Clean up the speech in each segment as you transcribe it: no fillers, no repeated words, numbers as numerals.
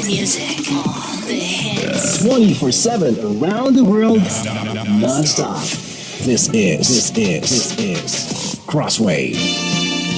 music, all the hits. 24/7 around the world, non-stop. This is Crossway.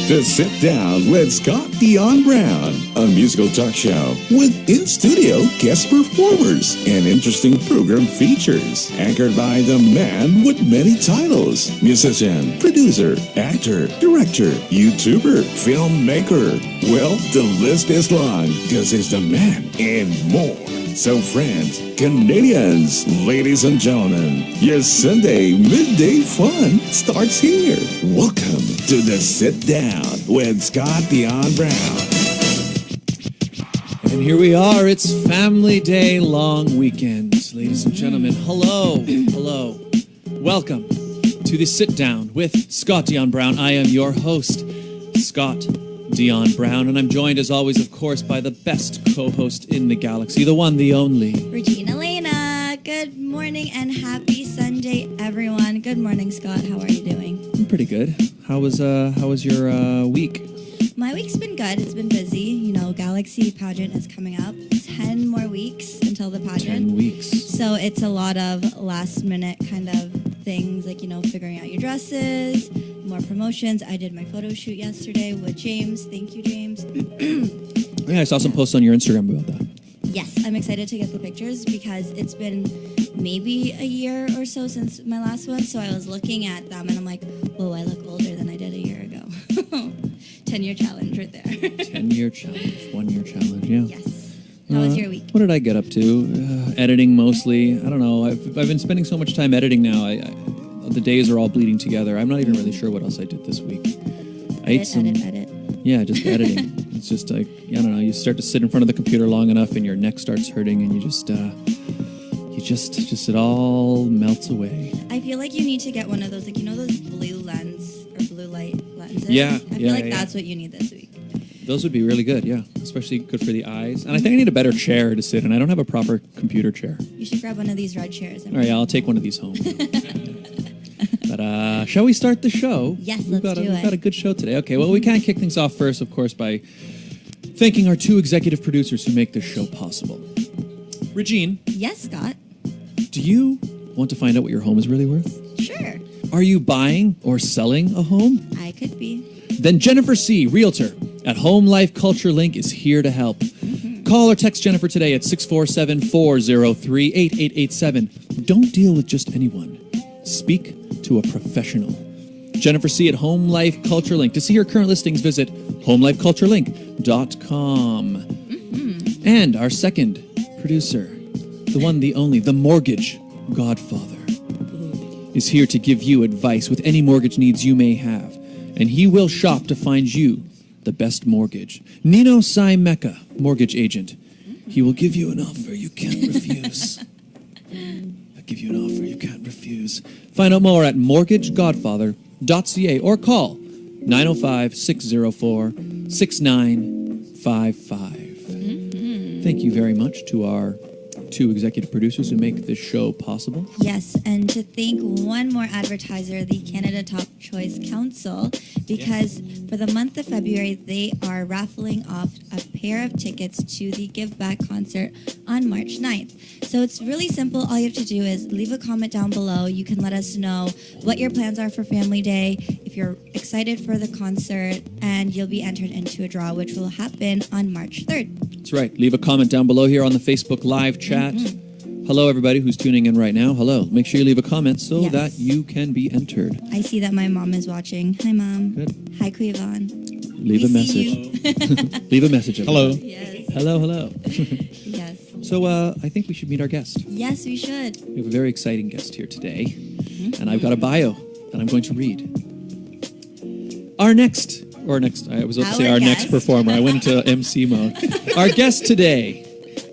To Sit Down with Scott Dion Brown, a musical talk show with in-studio guest performers and interesting program features. Anchored by the man with many titles: musician, producer, actor, director, YouTuber, filmmaker. Well, the list is long because he's the man and more. So friends, Canadians, ladies and gentlemen, your Sunday midday fun starts here. Welcome to the Sit Down with Scott Dion Brown. And here we are. It's Family Day long weekend. Ladies and gentlemen, hello. Hello. Welcome to the Sit Down with Scott Dion Brown. I am your host, Scott Dion Brown, and I'm joined as always, of course, by the best co-host in the galaxy, the one, the only, Regine, Alaina. Good morning and happy Sunday, everyone. Good morning, Scott. How are you doing? I'm pretty good. How was your week? My week's been good. It's been busy. You know, Galaxy pageant is coming up. 10 more weeks until the pageant. 10 weeks. So it's a lot of last minute kind of things, like, you know, figuring out your dresses, more promotions. I did my photo shoot yesterday with James. Thank you, James. Yeah, I saw some posts on your Instagram about that. Yes, I'm excited to get the pictures because it's been maybe a year or so since my last one. So I was looking at them and I'm like, whoa, I look older than I did a year ago. 10-year challenge right there. 10-year challenge, 1-year challenge, yeah. Yes. How was your week? What did I get up to? Editing mostly. I don't know. I've been spending so much time editing now. The days are all bleeding together. I'm not even really sure what else I did this week. Edit. Yeah, just editing. It's just like, I don't know, you start to sit in front of the computer long enough and your neck starts hurting and it all melts away. I feel like you need to get one of those, like, you know those blue lens or blue light lenses? Yeah. I feel like that's what you need this week. Those would be really good, yeah. Especially good for the eyes. And I think I need a better chair to sit in. I don't have a proper computer chair. You should grab one of these red chairs. All right, yeah, I'll take one of these home. But shall we start the show? Yes, We've got a good show today. Okay, well, we can't kick things off first, of course, by thanking our two executive producers who make this show possible. Regine. Yes, Scott. Do you want to find out what your home is really worth? Sure. Are you buying or selling a home? I could be. Then Jennifer C., Realtor at Home Life Culture Link is here to help. Call or text Jennifer today at 647-403-8887. Don't deal with just anyone. Speak to a professional. Jennifer C. at Home Life Culture Link. To see her current listings, visit homelifeculturelink.com. And our second producer, the one, the only, the mortgage godfather, is here to give you advice with any mortgage needs you may have. And he will shop to find you the best mortgage. Nino Sai Mecca, mortgage agent. He will give you an offer you can't refuse. I'll give you an offer you can't refuse. Find out more at mortgagegodfather.ca or call 905-604-6955. Thank you very much to our two executive producers who make this show possible. Yes, and to thank one more advertiser, the Canada Top Choice Council, because for the month of February, they are raffling off a pair of tickets to the Give Back concert on March 9th. So it's really simple. All you have to do is leave a comment down below. You can let us know what your plans are for Family Day, if you're excited for the concert, and you'll be entered into a draw, which will happen on March 3rd. That's right. Leave a comment down below here on the Facebook Live chat. Hello, everybody who's tuning in right now. Hello. Make sure you leave a comment so that you can be entered. I see that my mom is watching. Hi, Mom. Good. Hi, Kuivan. Leave a message. Leave a message. Hello. Yes. Hello. Yes. So I think we should meet our guest. Yes, we should. We have a very exciting guest here today. And I've got a bio that I'm going to read. Our next, I was about to say our next performer. I went into MC mode. Our guest today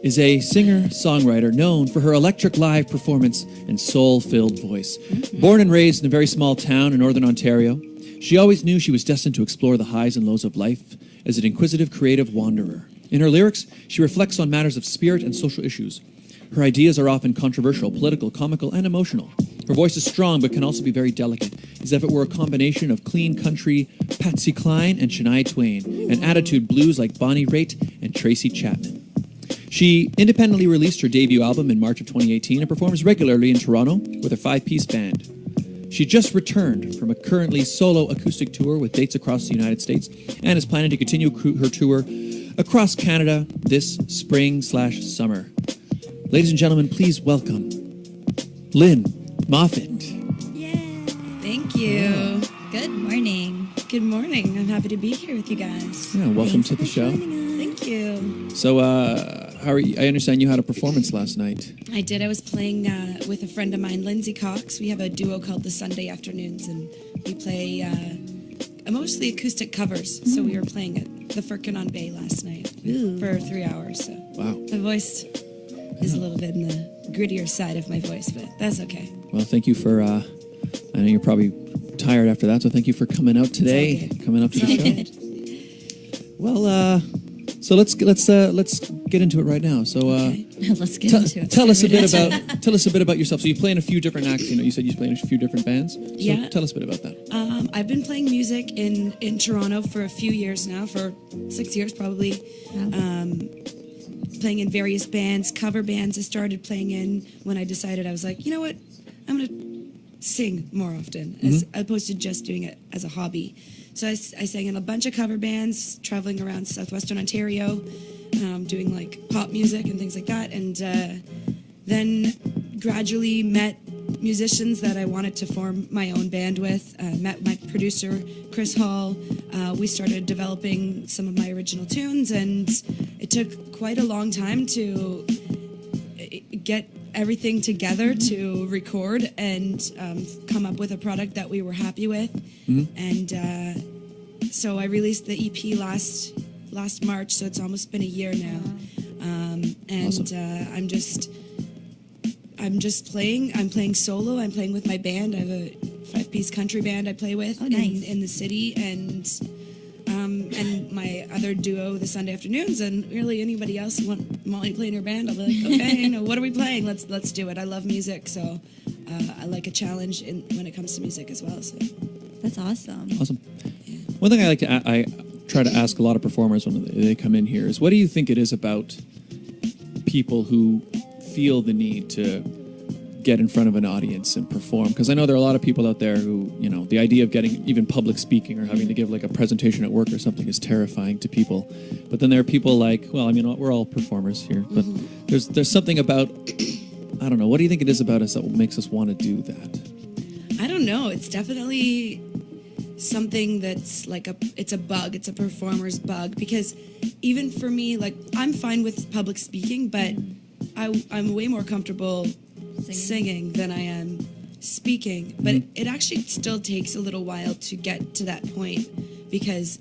is a singer-songwriter known for her electric live performance and soul-filled voice. Born and raised in a very small town in northern Ontario, she always knew she was destined to explore the highs and lows of life as an inquisitive, creative wanderer. In her lyrics, she reflects on matters of spirit and social issues. Her ideas are often controversial, political, comical, and emotional. Her voice is strong but can also be very delicate, as if it were a combination of clean country Patsy Cline and Shania Twain, and attitude blues like Bonnie Raitt and Tracy Chapman. She independently released her debut album in March of 2018 and performs regularly in Toronto with her 5-piece band. She just returned from a currently solo acoustic tour with dates across the United States and is planning to continue her tour across Canada this spring/summer. Ladies and gentlemen, please welcome Lynn Moffatt. Yay! Thank you. Good morning. Good morning. I'm happy to be here with you guys. Yeah, welcome to the show. Thank you. So, how are you? I understand you had a performance last night. I did. I was playing with a friend of mine, Lindsay Cox. We have a duo called the Sunday Afternoons, and we play mostly acoustic covers. So we were playing at the Firkin on Bay last night for 3 hours. So Wow. my voice is a little bit in the grittier side of my voice, but that's okay. Well, thank you for. I know you're probably tired after that, so thank you for coming out today. good. Coming up to the It's all show. good. Well, so let's get into it right now. So, Okay. Let's get into it. tell us a bit about yourself. So you play in a few different acts. You know, you said you play in a few different bands. So Yeah. Tell us a bit about that. I've been playing music in Toronto for a few years now, for 6 years probably. Wow. Playing in various bands, cover bands I started playing in when I decided I was like, you know what, I'm going to sing more often as opposed to just doing it as a hobby. So I sang in a bunch of cover bands, traveling around southwestern Ontario, doing like pop music and things like that, and then gradually met musicians that I wanted to form my own band with. Met my producer, Chris Hall. We started developing some of my original tunes, and it took quite a long time to get everything together to record and come up with a product that we were happy with. And so I released the EP last March, so it's almost been a year now. And Awesome. I'm just playing. I'm playing solo. I'm playing with my band. I have a 5-piece country band I play with in the city, and my other duo, the Sunday Afternoons, and really anybody else who want me to play in your band, I'll be like, okay, you know, what are we playing? Let's do it. I love music, so I like a challenge when it comes to music as well. So That's awesome. Awesome. One thing I try to ask a lot of performers when they come in here is, what do you think it is about people who feel the need to get in front of an audience and perform? Because I know there are a lot of people out there who, you know, the idea of getting even public speaking or having to give like a presentation at work or something is terrifying to people. But then there are people like, well, I mean, we're all performers here, but there's something about, I don't know, what do you think it is about us that makes us want to do that? I don't know. It's definitely something that's like it's a bug. It's a performer's bug, because even for me, like, I'm fine with public speaking, but I'm way more comfortable singing than I am speaking. But it actually still takes a little while to get to that point, because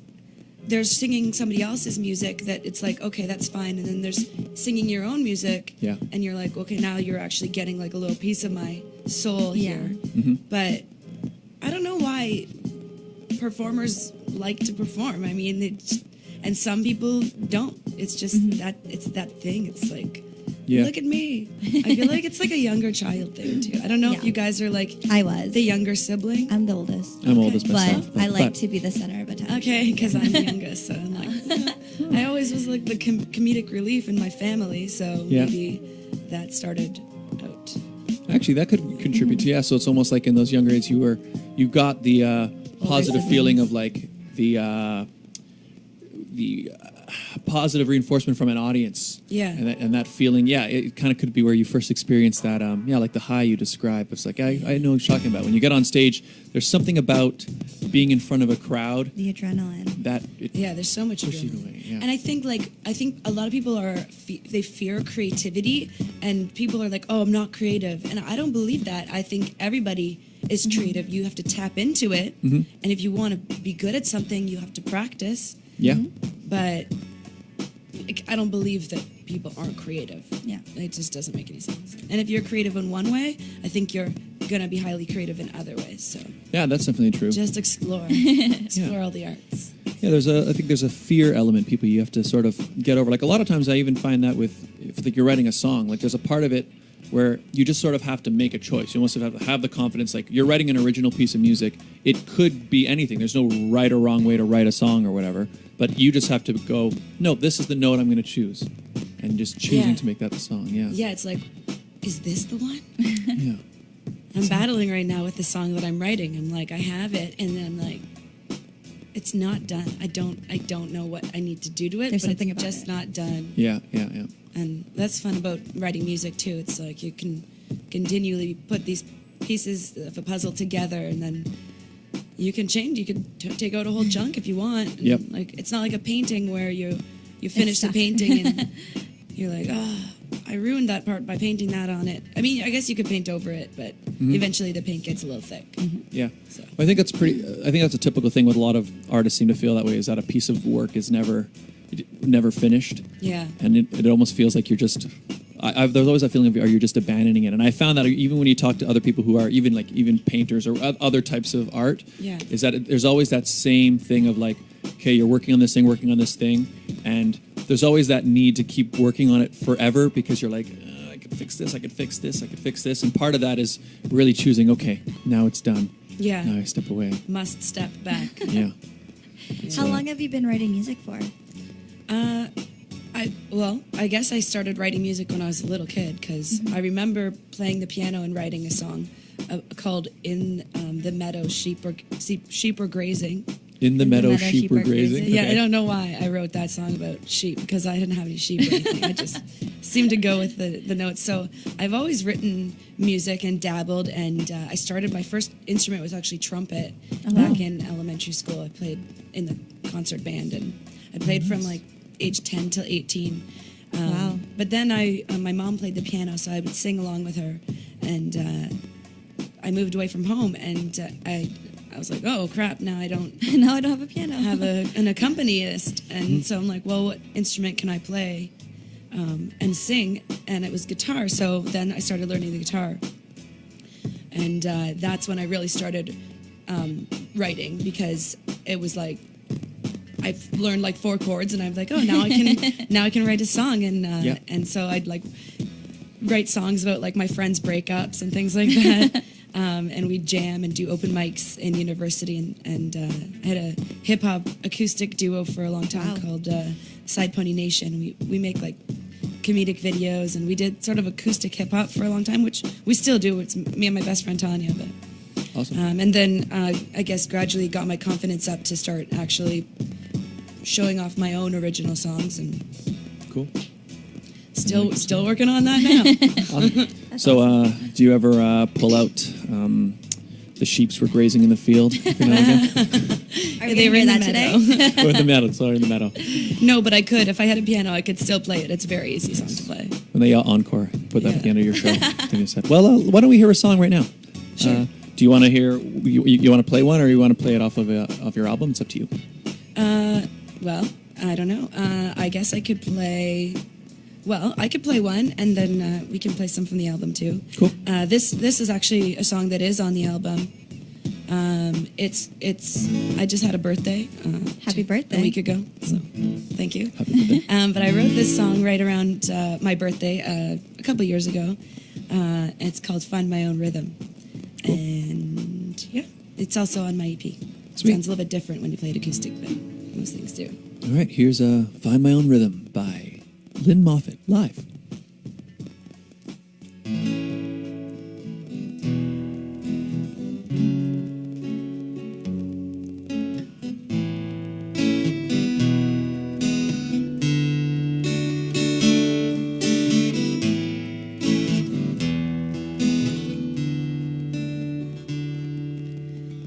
there's singing somebody else's music that it's like, okay, that's fine. And then there's singing your own music. Yeah. And you're like, okay, now you're actually getting like a little piece of my soul Yeah. here. But I don't know why performers like to perform. I mean, and some people don't. It's just it's that thing. It's like, Yeah. look at me. I feel like it's like a younger child thing too. I don't know if Yeah. you guys are like I was. the younger sibling. I'm the oldest. I'm oldest myself. But I like to be the center of attention. Okay, because I'm the youngest, so I'm like, I always was like the comedic relief in my family, so Yeah. maybe that started out. Actually, that could contribute to, yeah. So it's almost like in those younger age, you got the positive feeling of like the positive reinforcement from an audience. Yeah. And that feeling, yeah, it kind of could be where you first experienced that, like the high you described. It's like, I know what you're talking about. When you get on stage, there's something about being in front of a crowd The adrenaline. that There's so much Push you adrenaline. away, yeah. And I think a lot of people they fear creativity, and people are like, oh, I'm not creative, and I don't believe that. I think everybody is creative. You have to tap into it, and if you want to be good at something, you have to practice. yeah. But I don't believe that people aren't creative. Yeah. It just doesn't make any sense. And if you're creative in one way, I think you're going to be highly creative in other ways. So Yeah, that's definitely true. just explore. Explore all the arts. Yeah, I think there's a fear element you have to sort of get over. Like a lot of times I even find that if like you're writing a song, like there's a part of it where you just sort of have to make a choice. You almost have to have the confidence, like you're writing an original piece of music. It could be anything. There's no right or wrong way to write a song or whatever. But you just have to go, no, this is the note I'm going to choose. and just choosing Yeah. to make that the song. Yeah. Yeah, it's like, is this the one? Yeah. I'm battling right now with the song that I'm writing. I'm like, I have it, and then like, it's not done. I don't know what I need to do to it, There's but something it's about just it. not done. Yeah. And that's fun about writing music too. It's like you can continually put these pieces of a puzzle together, and then you can change. You can take out a whole chunk if you want. And Yep. Like it's not like a painting where you finish the stuck. painting and you're like, oh, I ruined that part by painting that on it. I mean, I guess you could paint over it, but eventually the paint gets a little thick. Yeah. So. I think that's I think that's a typical thing with a lot of artists seem to feel that way, is that a piece of work is never finished. Yeah. And it almost feels like you're just, there's always that feeling of, are you just abandoning it? And I found that even when you talk to other people who are even painters or other types of art, Yeah. is that there's always that same thing of like, okay, you're working on this thing, and there's always that need to keep working on it forever because you're like, I could fix this, I could fix this. And part of that is really choosing, okay, now it's done. Yeah. Now I step away. Must step back. Yeah. How long have you been writing music for? I guess I started writing music when I was a little kid because I remember playing the piano and writing a song called "In the Meadow, Sheep Were Grazing." In the meadow, sheep were grazing. Yeah, Okay. I don't know why I wrote that song about sheep because I didn't have any sheep or anything. I just seemed to go with the notes. So I've always written music and dabbled, and I started, my first instrument was actually trumpet back in elementary school. I played in the concert band, and I played from like age 10 till 18. Wow. But then my mom played the piano, so I would sing along with her, and I moved away from home, and I was like, oh crap, now I don't Now I don't have a piano. have an accompanist, and so I'm like, well, what instrument can I play and sing? And it was guitar. So then I started learning the guitar, and that's when I really started writing, because it was like I've learned like 4 chords, and I'm like, oh, now I can write a song, and Yeah. and so I'd like write songs about like my friends' breakups and things like that. And we'd jam and do open mics in university, and I had a hip hop acoustic duo for a long time called Side Pony Nation. We make like comedic videos, and we did sort of acoustic hip hop for a long time, which we still do. It's me and my best friend Tanya. But Awesome. and then I guess gradually got my confidence up to start actually showing off my own original songs, and Cool. still working on that now. So, do you ever pull out the sheeps were grazing in the field? every now and again? Are we They going were to in hear the that meadow. today? Or in the meadow? Sorry, in the meadow. No, but I could. If I had a piano, I could still play it. It's a very easy song to play. When they encore, put that at the Yeah. end of your show. Then you said, well, why don't we hear a song right now? Sure. Do you want to hear? You want to play one, or you want to play it off of your album? It's up to you. Well, I don't know. I guess I could play. Well, I could play one, and then we can play some from the album too. Cool. This is actually a song that is on the album. It's I just had a birthday. Happy birthday. A week ago. So thank you. Happy birthday. But I wrote this song right around my birthday a couple years ago. It's called "Find My Own Rhythm," and yeah, it's also on my EP. Sweet. Sounds a little bit different when you play it acoustic, but most things do. All right, here's "Find My Own Rhythm" by Lynn Moffatt live.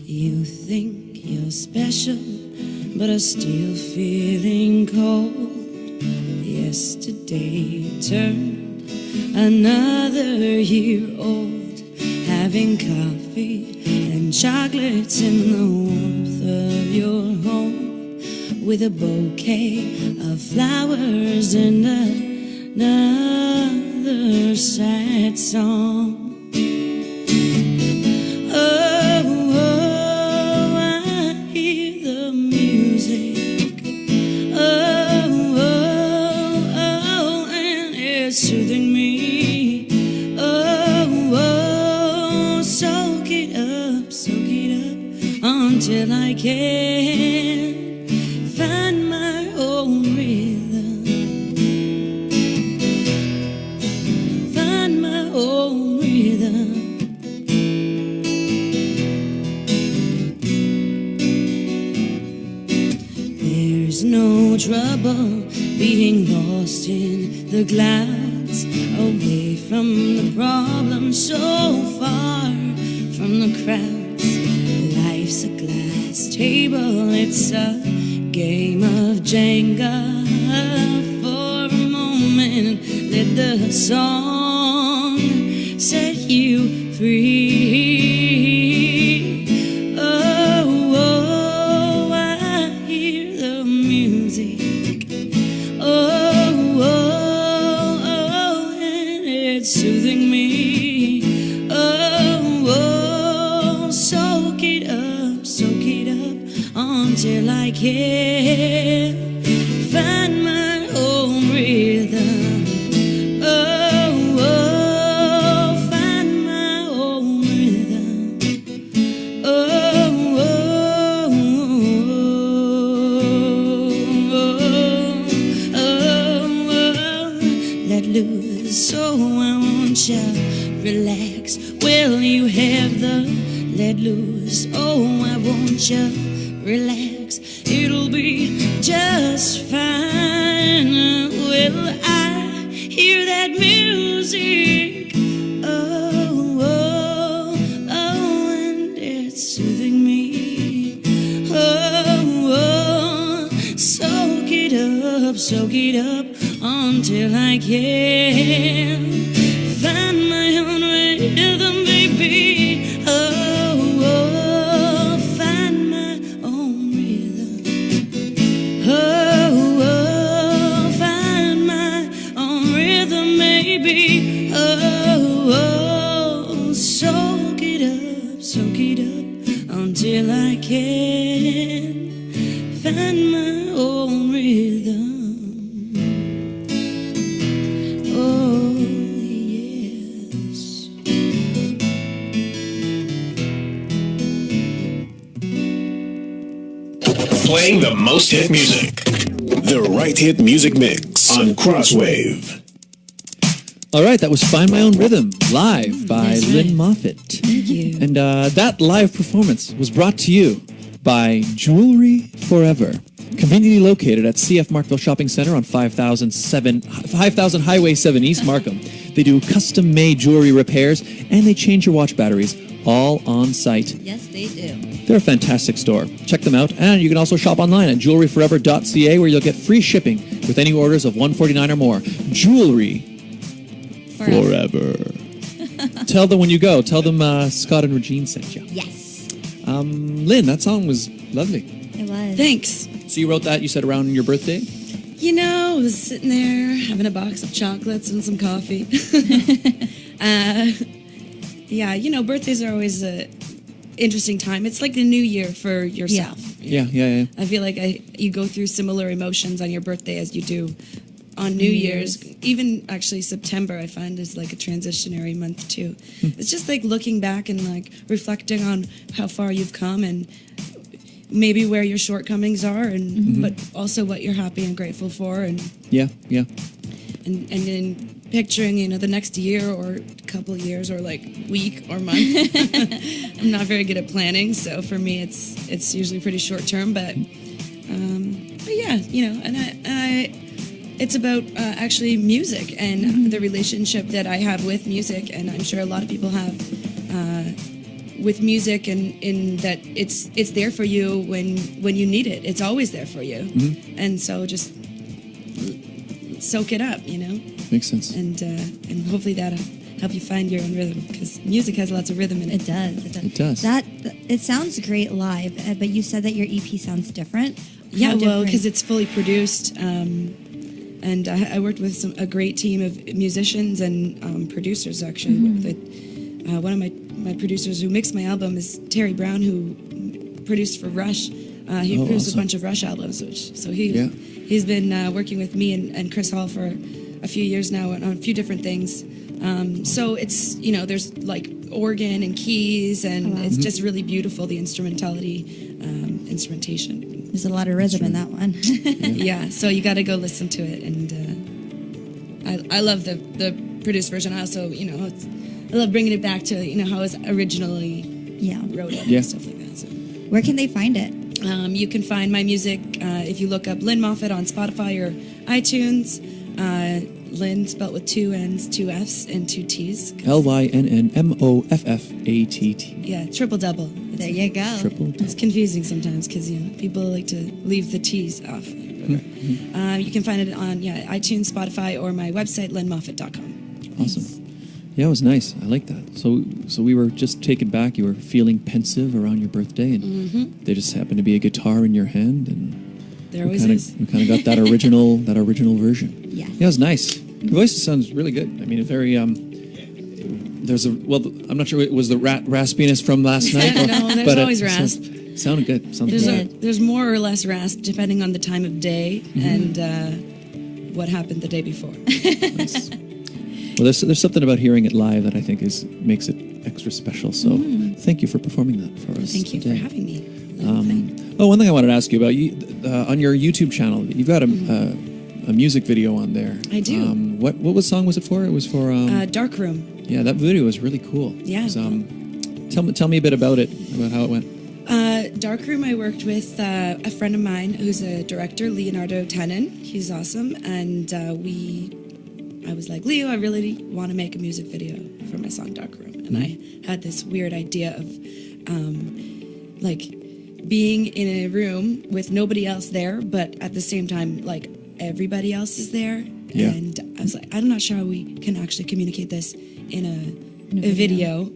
You think you're special, but are still feeling cold. Yesterday turned another year old, having coffee and chocolates in the warmth of your home, with a bouquet of flowers and another sad song. Soothing me, soak it up until I can find my own rhythm. trouble, being lost in the clouds, away from the problem, so far from the crowds. Life's a glass table, it's a game of Jenga. For a moment, let the song set you free. Oh, oh, I hear the music. Oh, oh, oh, and it's soothing me. Oh, oh, soak it up until I can find my own rhythm. Oh, oh, find my own rhythm. Oh, oh, oh, oh, oh, let loose. Oh, I want you relax. Well, you have the let loose. Oh, I want you relax, it'll be just fine. Well, I hear that music. Oh, oh, oh, and it's soothing me. Oh, oh, soak it up until I can find my own rhythm, baby. Oh, oh, find my own rhythm. Oh, oh, find my own rhythm, maybe. Oh, oh, soak it up until I can find my own rhythm. Oh, yes. Playing the most hit music. The Right Hit Music Mix on Crosswave. All right, that was Find My Own Rhythm, live by That's Lynn right. Moffatt. Thank you. And that live performance was brought to you by Jewelry Forever, conveniently located at CF Markville Shopping Center on 5000 Highway 7 East Markham. They do custom-made jewelry repairs, and they change your watch batteries, all on site. Yes, they do. They're a fantastic store. Check them out, and you can also shop online at jewelryforever.ca, where you'll get free shipping with any orders of $149 or more. Jewelry Forever. Tell them when you go. Tell them Scott and Regine sent you. Yes, Lynn, that song was lovely. it was. Thanks. So you wrote that, you said, around your birthday? You know, I was sitting there having a box of chocolates and some coffee. Yeah, you know, birthdays are always a interesting time. It's like the new year for yourself. Yeah. I feel like you go through similar emotions on your birthday as you do on New Year's. Even actually September, I find, is like a transitionary month too. It's just like looking back and like reflecting on how far you've come and maybe where your shortcomings are, and but also what you're happy and grateful for, and Yeah. then picturing, you know, the next year or couple of years or like week or month. I'm not very good at planning, so for me it's usually pretty short term, but yeah, you know, and I it's about actually music and the relationship that I have with music, and I'm sure a lot of people have with music, and in that it's there for you when you need it. It's always there for you, and so just soak it up, you know. Makes sense. And hopefully that'll help you find your own rhythm, because music has lots of rhythm in it. It does. It does. It sounds great live, but you said that your EP sounds different. Yeah, How well, different? because it's fully produced, and I worked with a great team of musicians and producers. Actually, one of my producers who mixed my album is Terry Brown, who produced for Rush. He produced awesome. a bunch of Rush albums, he's been working with me and Chris Hall for a few years now on a few different things. So it's, you know, there's like organ and keys, and it's just really beautiful, the instrumentation. There's a lot of rhythm in that one. Yeah, so you got to go listen to it, and I love the produced version. I also, you know, I love bringing it back to, you know, how it was originally wrote it Yeah. and stuff like that. So. Where can they find it? You can find my music if you look up Lynn Moffatt on Spotify or iTunes. Lynn spelled with 2 N's, 2 F's, and 2 T's. LYNNMOFFATT. Yeah, triple double. There you go. Triple. It's confusing sometimes because people like to leave the T's off. You can find it on iTunes, Spotify, or my website, lynnmoffatt.com. Awesome. Yeah, it was nice. I like that. So we were just taken back. You were feeling pensive around your birthday, and there just happened to be a guitar in your hand, and there always is. We kind of got that original version. Yes. Yeah, it was nice. Your voice sounds really good. I mean, it's very I'm not sure it was the raspiness from last night. No, there's always rasp. Sounded good. There's more or less rasp depending on the time of day and what happened the day before. Nice. Well, there's something about hearing it live that I think makes it extra special. So thank you for performing that for us. Thank you for having me. One thing I wanted to ask you about, on your YouTube channel, you've got a music video on there. I do. What song was it for? It was for Dark Room. Yeah, that video was really cool. Yeah. Tell me a bit about it, about how it went. Darkroom, I worked with a friend of mine who's a director, Leonardo Tannen. He's awesome, and I was like, Leo, I really want to make a music video for my song Darkroom, and I had this weird idea of being in a room with nobody else there, but at the same time, like everybody else is there, and I was like, I'm not sure how we can actually communicate this in a video.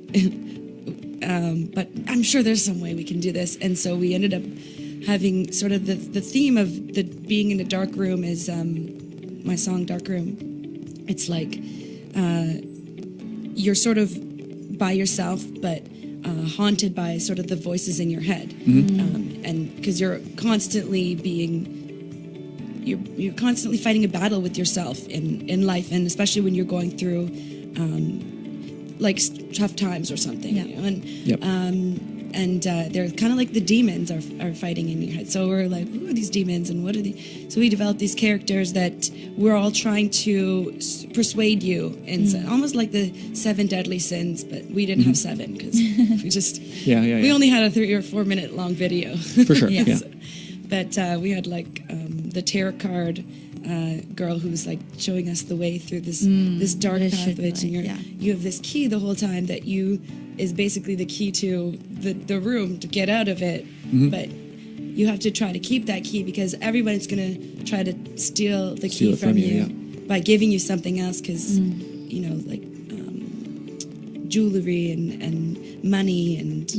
But I'm sure there's some way we can do this. And so we ended up having sort of the theme of being in a dark room is my song Dark Room. It's like you're sort of by yourself, but haunted by sort of the voices in your head. And because you're constantly you're constantly fighting a battle with yourself in life, and especially when you're going through tough times or something, you know? And they're kind of like the demons are fighting in your head. So we're like, who are these demons and what are they? So we developed these characters that we're all trying to persuade you, and almost like the 7 deadly sins, but we didn't have 7 because we just we only had a 3 or 4 minute long video. For sure. But we had the tarot card girl who's like showing us the way through this dark passage, and you have this key the whole time that is basically the key to the room to get out of it, but you have to try to keep that key because everybody's going to try to steal the key from you by giving you something else, because jewelry and money and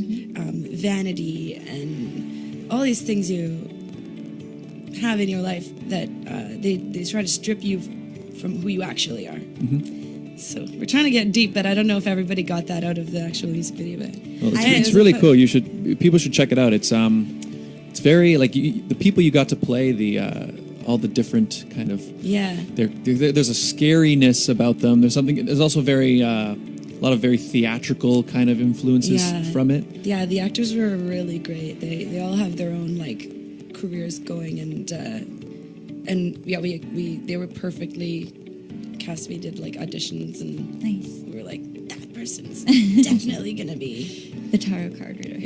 vanity and all these things you have in your life that they try to strip you from who you actually are. So we're trying to get deep, but I don't know if everybody got that out of the actual music video. But it's really cool. People should check it out. It's very like the people you got to play, all the different kind of there's a scariness about them. There's also a lot of very theatrical kind of influences from it. Yeah, the actors were really great. They all have their own careers going, and they were perfectly cast. We did auditions, and we were like, that person's definitely gonna be the tarot card reader.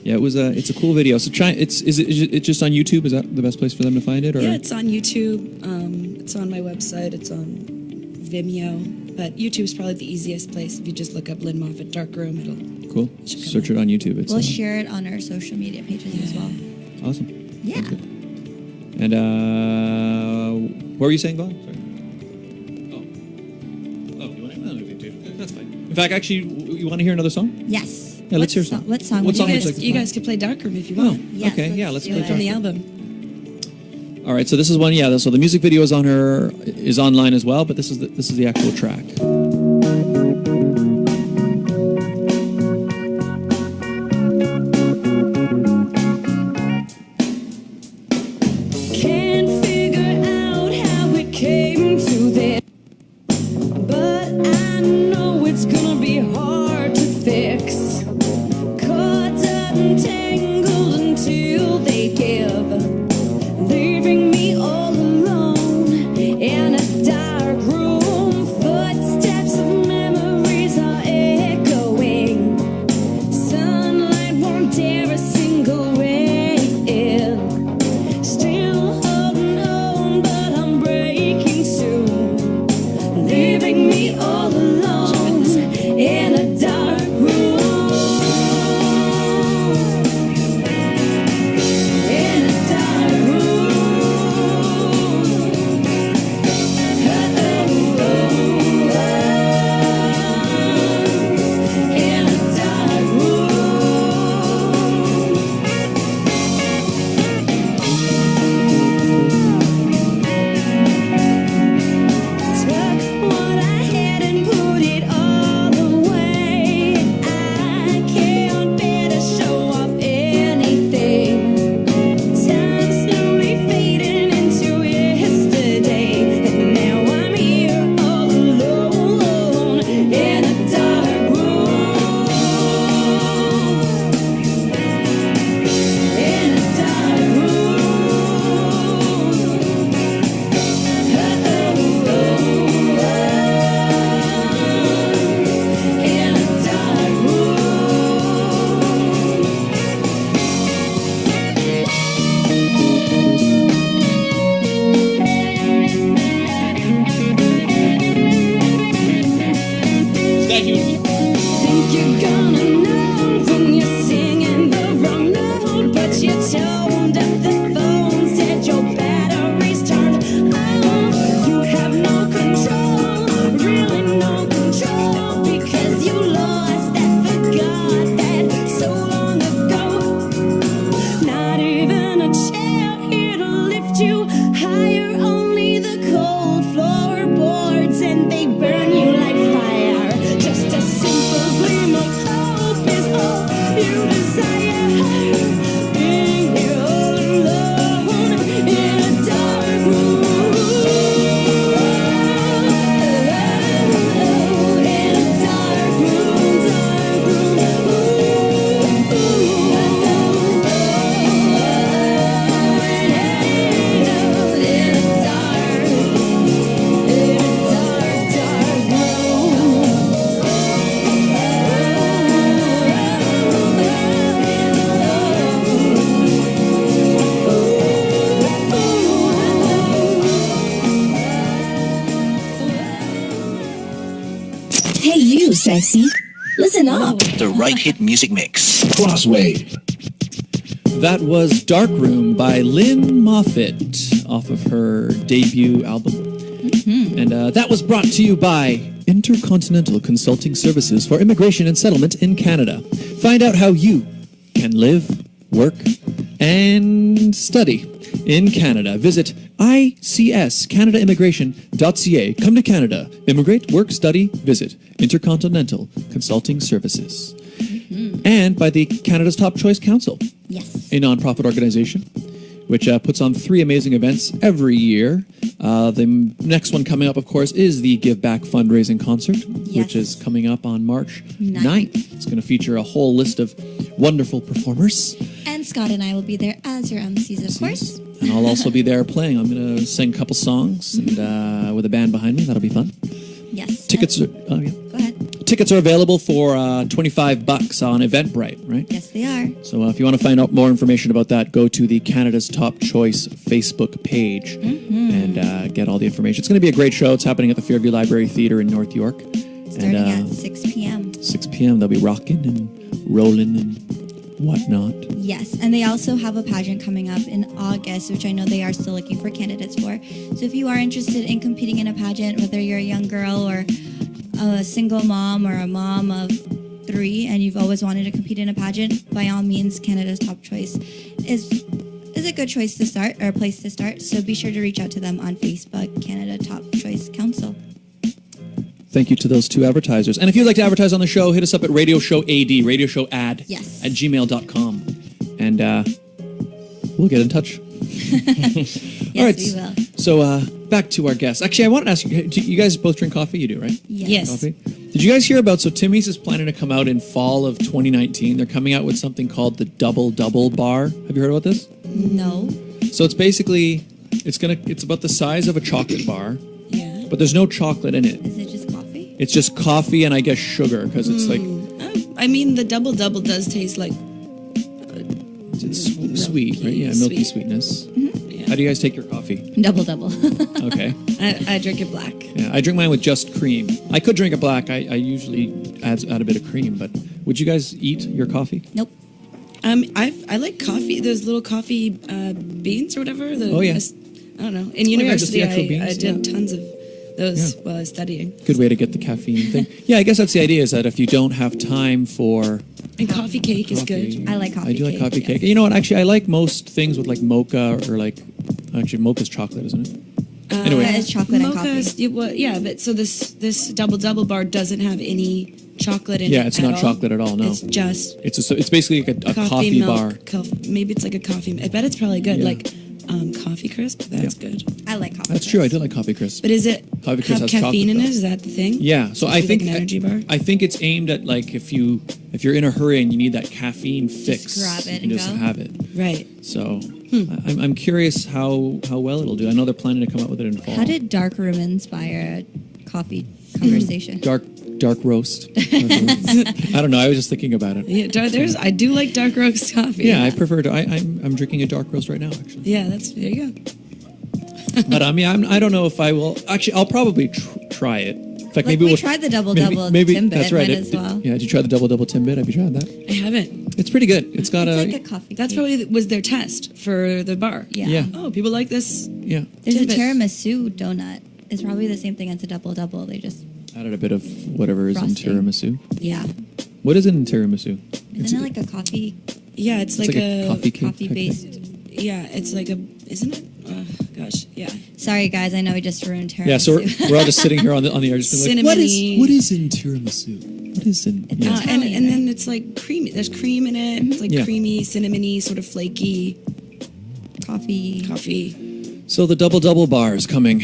It's a cool video. So is it just on YouTube? Is that the best place for them to find it? Or? Yeah, it's on YouTube. It's on my website. It's on Vimeo, but YouTube is probably the easiest place. If you just look up Lynn Moffatt Dark Room, it'll cool. Search it on YouTube. We'll share it on our social media pages as well. Awesome. Yeah. And what were you saying, Bob? Sorry. You want to? That's fine. In fact, actually, you want to hear another song? Yes. Yeah, let's hear a song. What song? You guys could play Dark Room if you want. Yes, okay. Let's play from the album. All right. So this is one. Yeah. So the music video is online as well, but this is the actual track. Leaving me all alone in a dark room, footsteps Think you're gonna know when you're singing the wrong note, but you toned up the phone, said your battery's turned on. You have no control, really no control, because you lost that, forgot that so long ago. Not even a chair here to lift you higher, only the cold floorboards, and they burn you like fire. Just a simple gleam of hope is all you desire. Being here all alone in a dark room. In a dark room, dark room. Hey, you, sexy. Listen up. The right hit music mix. Crosswave. That was Dark Room by Lynn Moffatt off of her debut album. And that was brought to you by Intercontinental Consulting Services for Immigration and Settlement in Canada. Find out how you can live, work, and study in Canada. Visit icscanadaimmigration.ca. Come to Canada. Immigrate, work, study, visit Intercontinental Consulting Services. And by the Canada's Top Choice Council, Yes. a nonprofit organization which puts on 3 amazing events every year. The next one coming up, of course, is the Give Back fundraising concert, which is coming up on March 9th. It's going to feature a whole list of wonderful performers. And Scott and I will be there as your MCs, of course. And I'll also be there playing. I'm going to sing a couple songs and with a band behind me. That'll be fun. Yes. Tickets are... Go ahead. Tickets are available for $25 on Eventbrite, right? Yes, they are. So if you want to find out more information about that, go to the Canada's Top Choice Facebook page and get all the information. It's going to be a great show. It's happening at the Fairview Library Theatre in North York. Starting at 6 p.m. 6 p.m. They'll be rocking and rolling and whatnot. Yes, and they also have a pageant coming up in August, which I know they are still looking for candidates for. So if you are interested in competing in a pageant, whether you're a young girl or a single mom or a mom of 3 and you've always wanted to compete in a pageant, by all means, Canada's Top Choice is a good choice to start, or a place to start. So be sure to reach out to them on Facebook, Canada Top Choice Council. Thank you to those 2 advertisers. And if you'd like to advertise on the show, hit us up at Radio Show Ad Yes. at gmail.com. And we'll get in touch. Yes, All right. we will. So back to our guests. Actually, I wanted to ask you, do you guys both drink coffee? You do, right? Yes. Coffee? Did you guys hear about, so Timmy's is planning to come out in fall of 2019. They're coming out with something called the Double Double Bar. Have you heard about this? No. So it's basically, it's about the size of a chocolate bar, Yeah. but there's no chocolate in it. Is it just coffee? It's just coffee and I guess sugar, because it's like, I mean, the double double does taste like. it's sweet, right? Yeah, milky sweet. sweetness. Yeah. How do you guys take your coffee? Double. Okay. I drink it black. Yeah, I drink mine with just cream. I could drink it black. I usually add a bit of cream, but would you guys eat your coffee? Nope. I like coffee. Those little coffee beans or whatever. Oh, yeah. I don't know. In yeah, just the university, actual I beans, did yeah. tons of those Yeah. while I was studying. Good way to get the caffeine thing. Yeah, I guess that's the idea, is that if you don't have time for And coffee cake is coffee, good. I like coffee I do like cake, coffee yes. cake. You know what? Actually, I like most things with like mocha or like, actually mocha's chocolate, isn't it? Anyway. That is chocolate and Mocha's, coffee. yeah, but so this double double bar doesn't have any chocolate in it. Yeah, it's at not all. chocolate at all, no. It's just It's basically like a coffee bar. milk. Maybe it's like a coffee. I bet it's probably good. Yeah. Like coffee crisp. That's good. I like coffee. That's true. I do like coffee crisp. But is it Coffee crisp have has caffeine chocolate, in though. it? Is that the thing? Yeah, so I Like think an energy bar. I think it's aimed at like if you're in a hurry and you need that caffeine fix, grab it you and can just go. have it. Right. So I'm curious how well it'll do. I know they're planning to come out with it in fall. How did Dark Room inspire a coffee conversation? dark roast? I don't know. I was just thinking about it. Yeah, I do like dark roast coffee. Yeah, I prefer to. I'm drinking a dark roast right now, actually. Yeah, there you go. But I mean, I don't know if I will. Actually, I'll probably try it. fact, Like, maybe we we'll tried the double-double maybe Timbit, that's right. might as well. Yeah, did you try the double Timbit? Have you tried that? I haven't. It's pretty good. It's got It's like a coffee That's cake. probably was their test for the bar. Yeah. Yeah. Oh, people like this. yeah. There's a Timbit. tiramisu donut. It's probably the same thing as a double-double. They just... Added a bit of whatever is Frosting. in tiramisu. Yeah. What is in tiramisu? Isn't it like a coffee... Yeah, it's It's like, like a coffee cake. Coffee-based... Yeah, it's like a. Isn't it? Oh gosh, yeah. Sorry, guys. I know we just ruined tiramisu. Yeah, so we're all just sitting here on the edge, just being like, Cinnamony. what is in tiramisu? What is in? It's Yeah. not- And Italian, then it's like creamy. There's cream in it. It's like Yeah. creamy, cinnamony, sort of flaky coffee. coffee. So the double bar is coming,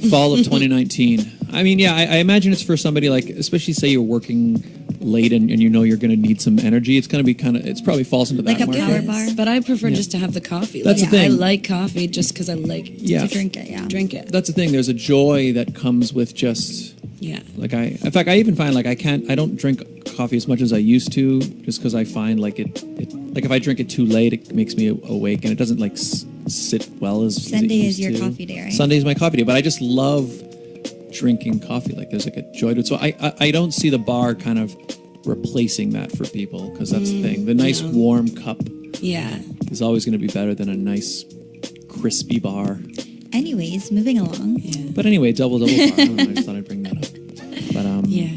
fall of 2019. I mean, yeah, I imagine it's for somebody like, especially say you're working late and you know you're going to need some energy. It's going to be it's probably falls into that Like a market. power bar? But I prefer Yeah. just to have the coffee. That's Like, the thing. I like coffee just because I like Yeah. To drink it, yeah. drink it. That's the thing. There's a joy that comes with just Yeah. like in fact, I even find like I don't drink coffee as much as I used to, just because I find like it like if I drink it too late, it makes me awake and it doesn't like sit well as it Sunday used is your to. coffee day, right? Sunday is my coffee day, but I just love drinking coffee. Like there's like a joy to it. So I don't see the bar kind of replacing that for people, because that's the thing. The nice no. warm cup Yeah. is always going to be better than a nice crispy bar. Anyways, moving along. Yeah. But anyway, double bar. I don't know, I just thought I'd bring that up. But Yeah.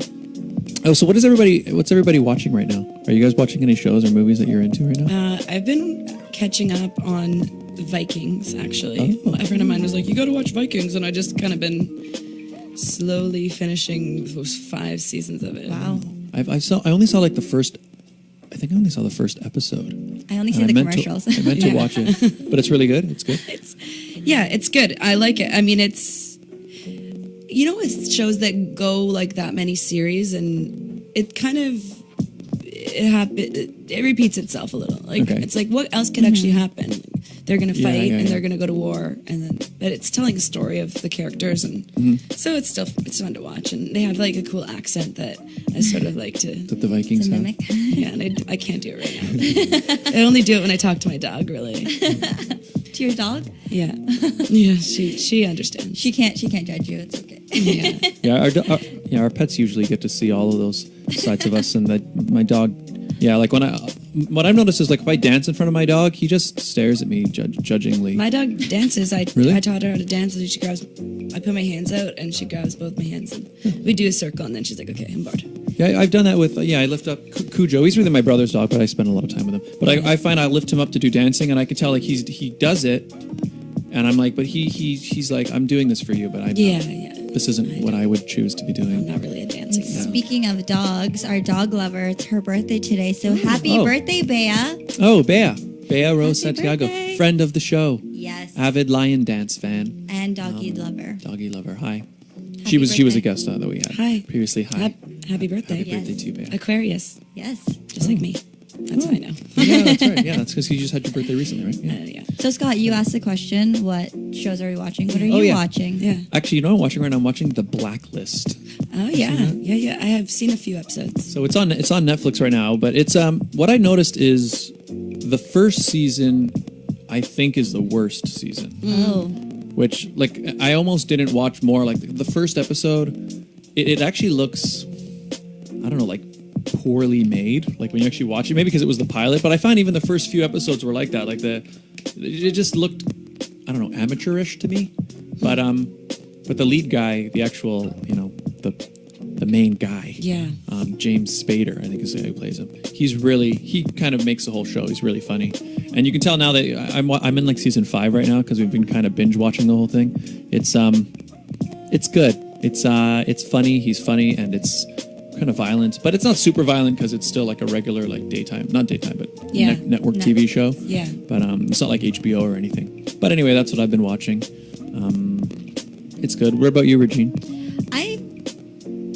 oh, so what's everybody watching right now? Are you guys watching any shows or movies that you're into right now? I've been catching up on Vikings, actually. Oh. A friend of mine was like, you got to watch Vikings. And I just kind of been slowly finishing those 5 seasons of it. Wow. I only saw like the first. I think I only saw the first episode. I only see And the meant commercials. I meant to Yeah. watch it, but it's really good. It's good. Yeah, it's good. I like it. I mean, it's, you know, it's shows that go like that many series and it kind of, it repeats itself a little. Like, Okay. it's like, what else could actually happen? They're going to Yeah, fight yeah, and yeah. they're going to go to war. And then, but it's telling a story of the characters. And Mm-hmm. so it's fun to watch. And they have like a cool accent that I sort of like to, That the Vikings To have. mimic. yeah, and I can't do it right now. I only do it when I talk to my dog, really. To your dog? Yeah. Yeah, she understands. She can't judge you. It's okay. Yeah. Yeah, our pets usually get to see all of those sides of us, and that my dog. Yeah, like what I've noticed is like if I dance in front of my dog, he just stares at me judgingly. My dog dances. Really? I taught her how to dance, and she grabs. I put my hands out, and she grabs both my hands, and we do a circle, and then she's like, "Okay, I'm bored." Yeah, I've done that with. I lift up Cujo. He's really my brother's dog, but I spend a lot of time with him. But I find I lift him up to do dancing, and I can tell like he does it, and I'm like, but he's like, I'm doing this for you, but I'm Yeah, not, yeah. this isn't what I would choose to be I'm doing. not really a dancing. Speaking of dogs, our dog lover, it's her birthday today. So happy Oh. birthday, Bea. Oh, Bea Rose Happy Santiago, birthday. friend of the show, Yes. avid lion dance fan, And doggy lover. doggy lover. Hi. Happy She was a birthday. guest that we had Hi. previously. Hi. Happy birthday. Happy Yes. birthday to you, Bea. Aquarius, Yes. just like me. That's how I know. Yeah, that's right. Yeah, that's because you just had your birthday recently, right? Yeah. Yeah. So Scott, you asked the question, what shows are we watching? What are you yeah. watching? Yeah. Actually, you know what I'm watching right now? I'm watching The Blacklist. Oh yeah. Yeah. I have seen a few episodes. So it's on Netflix right now, but it's what I noticed is the first season I think is the worst season. Oh. Which like I almost didn't watch more. Like the first episode, it actually looks, I don't know, like poorly made. Like when you actually watch it, maybe because it was the pilot. But I found even the first few episodes were like that. Like it just looked, I don't know, amateurish to me. But the lead guy, the actual, the main guy, Yeah. James Spader, I think is who plays him. He kind of makes the whole show. He's really funny, and you can tell now that I'm in like season 5 right now because we've been kind of binge watching the whole thing. It's good. It's funny. He's funny, and it's kind of violent, but it's not super violent because it's still like a regular like not daytime, but Yeah. network TV show. Yeah. But it's not like HBO or anything. But anyway, that's what I've been watching. It's good. What about you, Regine? I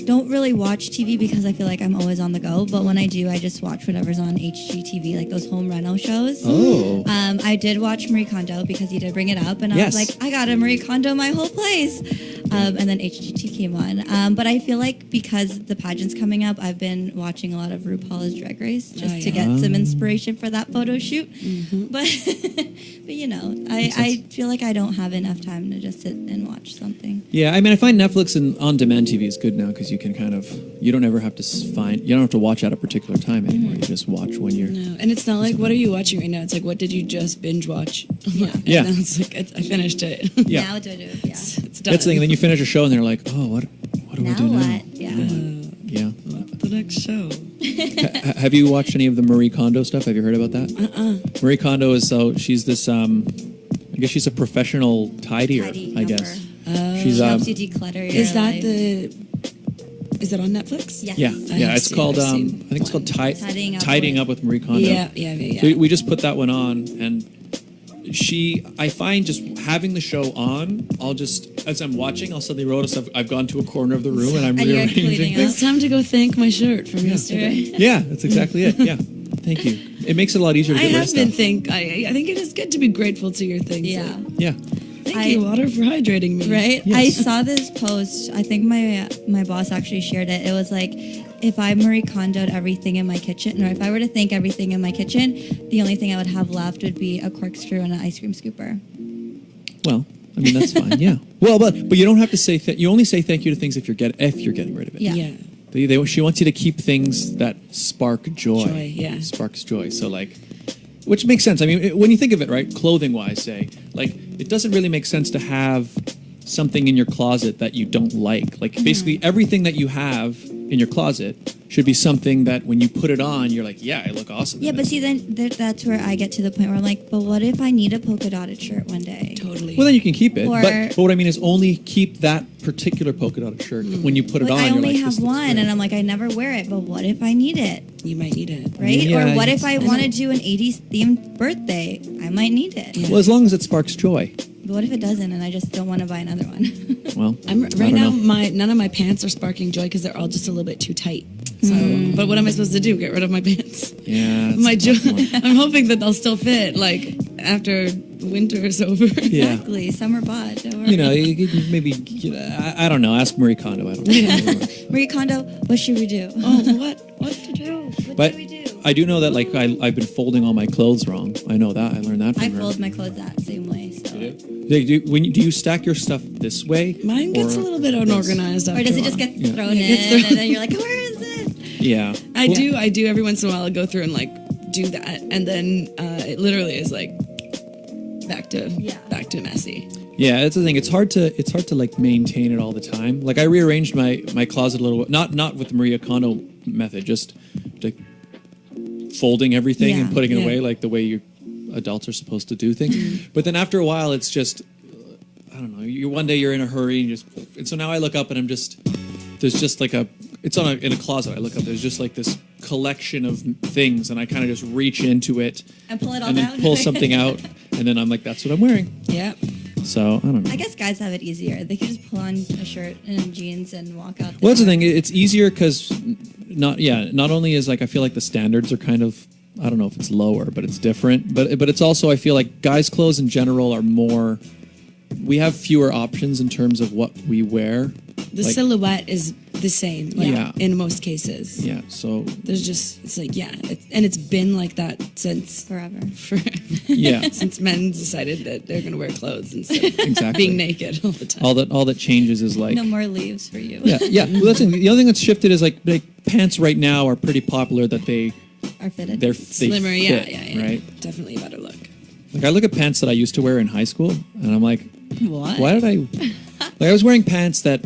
don't really watch TV because I feel like I'm always on the go. But when I do, I just watch whatever's on HGTV, like those home reno shows. Oh. I did watch Marie Kondo because you did bring it up, and I Yes. was like, I gotta Marie Kondo my whole place. And then HGT came on. But I feel like because the pageant's coming up, I've been watching a lot of RuPaul's Drag Race just to get some inspiration for that photo shoot. But you know, I feel like I don't have enough time to just sit and watch something. Yeah, I mean, I find Netflix and on-demand TV is good now because you can kind of, you don't ever have to you don't have to watch at a particular time anymore. You just watch when you're... No, and it's not like, what are you watching right now? It's like, what did you just binge watch? Yeah. Yeah. And then it's like, I finished it. Yeah. Now what do I do? Yeah. It's done. That's the thing, and then you finish a show and they're like, oh, what do Now we do now? what? Yeah. Yeah. The next show. Have you watched any of the Marie Kondo stuff? Have you heard about that? Marie Kondo is, she's this, I guess she's a professional tidier, Tidy I number. guess. She's, Helps you declutter your Is that life. is it on Netflix? Yes. yeah, I yeah, have it's seen- called, I've I seen think it's called Tidying Up Tidying with- Up with Marie Kondo. Yeah. So we just put that one on, and I find just having the show on, I'll just, as I'm watching, I'll suddenly notice I've gone to a corner of the room and I'm And you're rearranging cleaning things. It's time to go thank my shirt from yesterday. Yeah, that's exactly it. Yeah, thank you. It makes it a lot easier to I get rid of have been stuff. I think it is good to be grateful to your things. Yeah. Yeah. Thank you, water, for hydrating me. Right? Yes. I saw this post. I think my boss actually shared it. It was like, if I Marie Kondoed everything in my kitchen, or if I were to thank everything in my kitchen, the only thing I would have left would be a corkscrew and an ice cream scooper. Well, I mean that's fine. Yeah. Well, but you don't have to say you only say thank you to things if you're getting rid of it. Yeah. Yeah. She wants you to keep things that spark joy. Joy, yeah. Sparks joy. So like, which makes sense. I mean, when you think of it, right, clothing wise, say, like, it doesn't really make sense to have something in your closet that you don't like. Like, basically, everything that you have in your closet should be something that when you put it on, you're like, yeah, I look awesome. Yeah, in but it. see, then that's where I get to the point where I'm like, but what if I need a polka dotted shirt one day? Totally. Well, then you can keep it. Or- but what I mean is only keep that particular polka dotted shirt. When you put it Like, on, I you're only like, have this looks one, great. and I'm like, I never wear it, but what if I need it? You might need it. Right? Yeah, Or what if I it's- want to do an 80s themed birthday? I might need it. Yeah. Well, as long as it sparks joy. But what if it doesn't and I just don't want to buy another one? Well, I'm I right don't now. know. None of my pants are sparking joy because they're all just a little bit too tight. So, but what am I supposed to do? Get rid of my pants? Yeah. that's My a joy. tough one. I'm hoping that they'll still fit. Like after winter is over. Yeah. Exactly. Summer bod. Don't worry. You know, maybe, I don't know. Ask Marie Kondo. I don't know. Marie Kondo, what should we do? Oh, what to do? What But should we do? I do know that, like, I've been folding all my clothes wrong. I know that. I learned that from I her. fold my clothes that same way. So. Do you stack your stuff this way? Mine gets or a little bit this? unorganized. Or After does a it just while. get thrown Yeah, in it gets thrown- and then you're like, where is it? Yeah. I Well, do every once in a while. I go through and like do that, and then it literally is like back to messy. Yeah, that's the thing. It's hard to like maintain it all the time. Like I rearranged my closet a little, not with the Maria Kondo method, just like folding everything and Yeah, putting it yeah. away like the way you adults are supposed to do things. But then after a while, it's just I don't know. One day you're in a hurry and so now I look up and there's just like in a closet. I look up. There's just like this collection of things, and I kind of just reach into it And pull it all and down. then pull something out, and then I'm like, that's what I'm wearing. Yeah. So I don't know. I guess guys have it easier. They can just pull on a shirt and jeans and walk out. Well, that's the thing. It's easier because not only is like I feel like the standards are kind of I don't know if it's lower, but it's different. But it's also I feel like guys' clothes in general are more. We have fewer options in terms of what we wear. The Like- silhouette is the same. Like, Yeah. In most cases. Yeah. So There's just it's like and it's been like that since forever. yeah. since men decided that they're going to wear clothes instead of Exactly. being naked all the time. All that changes is like No more leaves for you. yeah. Well, that's the other thing that's shifted is like pants right now are pretty popular that they Are fitted. they Slimmer, fit, yeah. right. Definitely a better look. Like I look at pants that I used to wear in high school, and I'm like, What? why did I? Like I was wearing pants that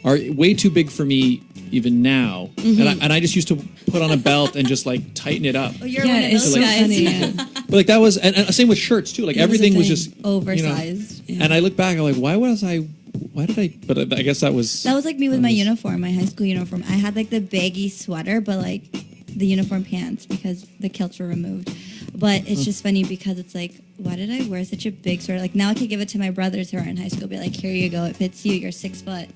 are way too big for me even now, and I just used to put on a belt and just like tighten it up. Oh, you're Yeah, one of it's those so guys. funny. Yeah. But like that was, and same with shirts too. Like It was a everything was thing. just Oversized. You know, and I look back, I'm like, why did I? But I guess that was. That was like me with my uniform, my high school uniform. I had like the baggy sweater, but like the uniform pants because the kilts were removed. But it's just funny because it's like, why did I wear such a big sweater? Like now I could give it to my brothers who are in high school. Be like, here you go, it fits you. You're 6 foot.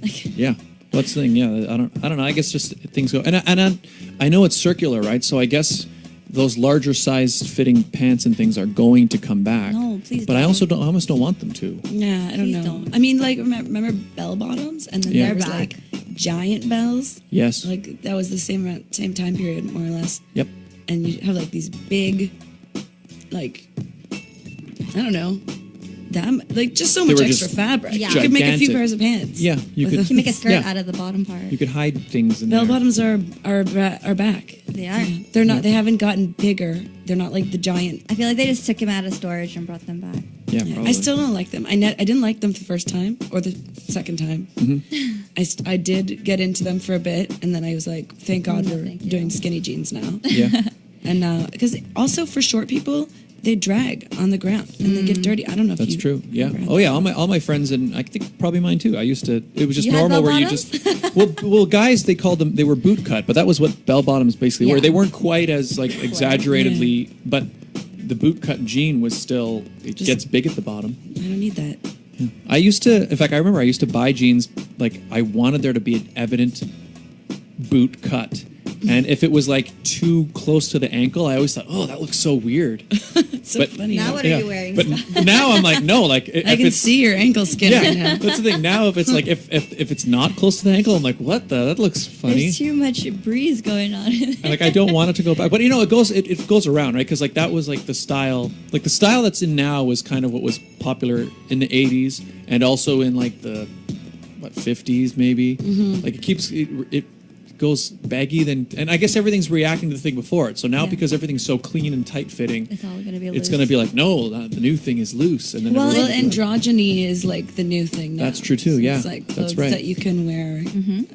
Like, Yeah. What's the thing? Yeah, I don't know. I guess just things go, and I know it's circular, right? So I guess those larger size fitting pants and things are going to come back. No, please But I don't. also don't. I almost don't want them to. Yeah, I don't Please know. don't. I mean, like remember bell bottoms, and then Yeah. there was They're like giant bells. Yes. Like that was the same time period, more or less. Yep. And you have like these big, like I don't know, like just so They much were extra just fabric. Yeah. You could make a few gigantic. pairs of pants. Yeah, you could. You can make a skirt yeah. out of the bottom part. You could hide things in Bell there. bottoms are back. They are. They're not. They haven't gotten bigger. They're not like the giant. I feel like they just took them out of storage and brought them back. Yeah, Yeah, probably. I still don't like them. I didn't like them the first time or the second time. Mm-hmm. I did get into them for a bit, and then I was like, thank God No, we're thank you. doing skinny jeans now. Yeah. And because also for short people, they drag on the ground and they get dirty. I don't know if That's you true. Yeah. ever had Oh yeah. that. All my friends and I think probably mine too. I used to. It was just You had normal bell where you bottoms? just. Well, guys, they called them. They were boot cut, but that was what bell bottoms basically were. Yeah. They weren't quite as like exaggeratedly, but the boot cut jean was still. It Just- gets big at the bottom. I don't need that. I used to. In fact, I remember I used to buy jeans. Like I wanted there to be an evident boot cut. And if it was like too close to the ankle, I always thought, "Oh, that looks so weird." It's so But- funny. Now huh? what are you wearing? But Scott? now I'm like, no, like I if can it's see your ankle skin right yeah, now. that's the thing. Now if it's like if it's not close to the ankle, I'm like, what the? That looks funny. There's too much breeze going on. And, like I don't want it to go back, but you know, it goes around, right? Because like that was like the style that's in now was kind of what was popular in the '80s and also in like the 50s maybe. Like it goes baggy then, and I guess everything's reacting to the thing before it. So now Yeah. because everything's so clean and tight fitting, It's all gonna be it's loose. going to be like, no, the new thing is loose, and then Well, Well, everyone's like, androgyny is like the new thing now. That's true, too, yeah. It's like That's clothes right. that you can wear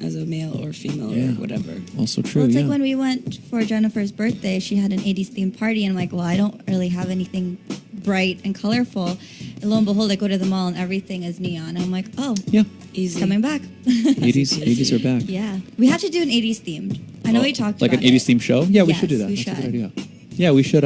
as a male or female Yeah. or whatever. also true. Well, it's yeah. like when we went for Jennifer's birthday, she had an 80s themed party, and I'm like, well, I don't really have anything bright and colorful. And lo and behold, I go to the mall and everything is neon. And I'm like, oh, yeah, it's Easy. coming back. 80s are back. Yeah. We have to do an 80s themed. I know we talked like about an 80s it. themed show. Yeah, we Yes, should do that. we That's a should. good idea. Yeah, we should.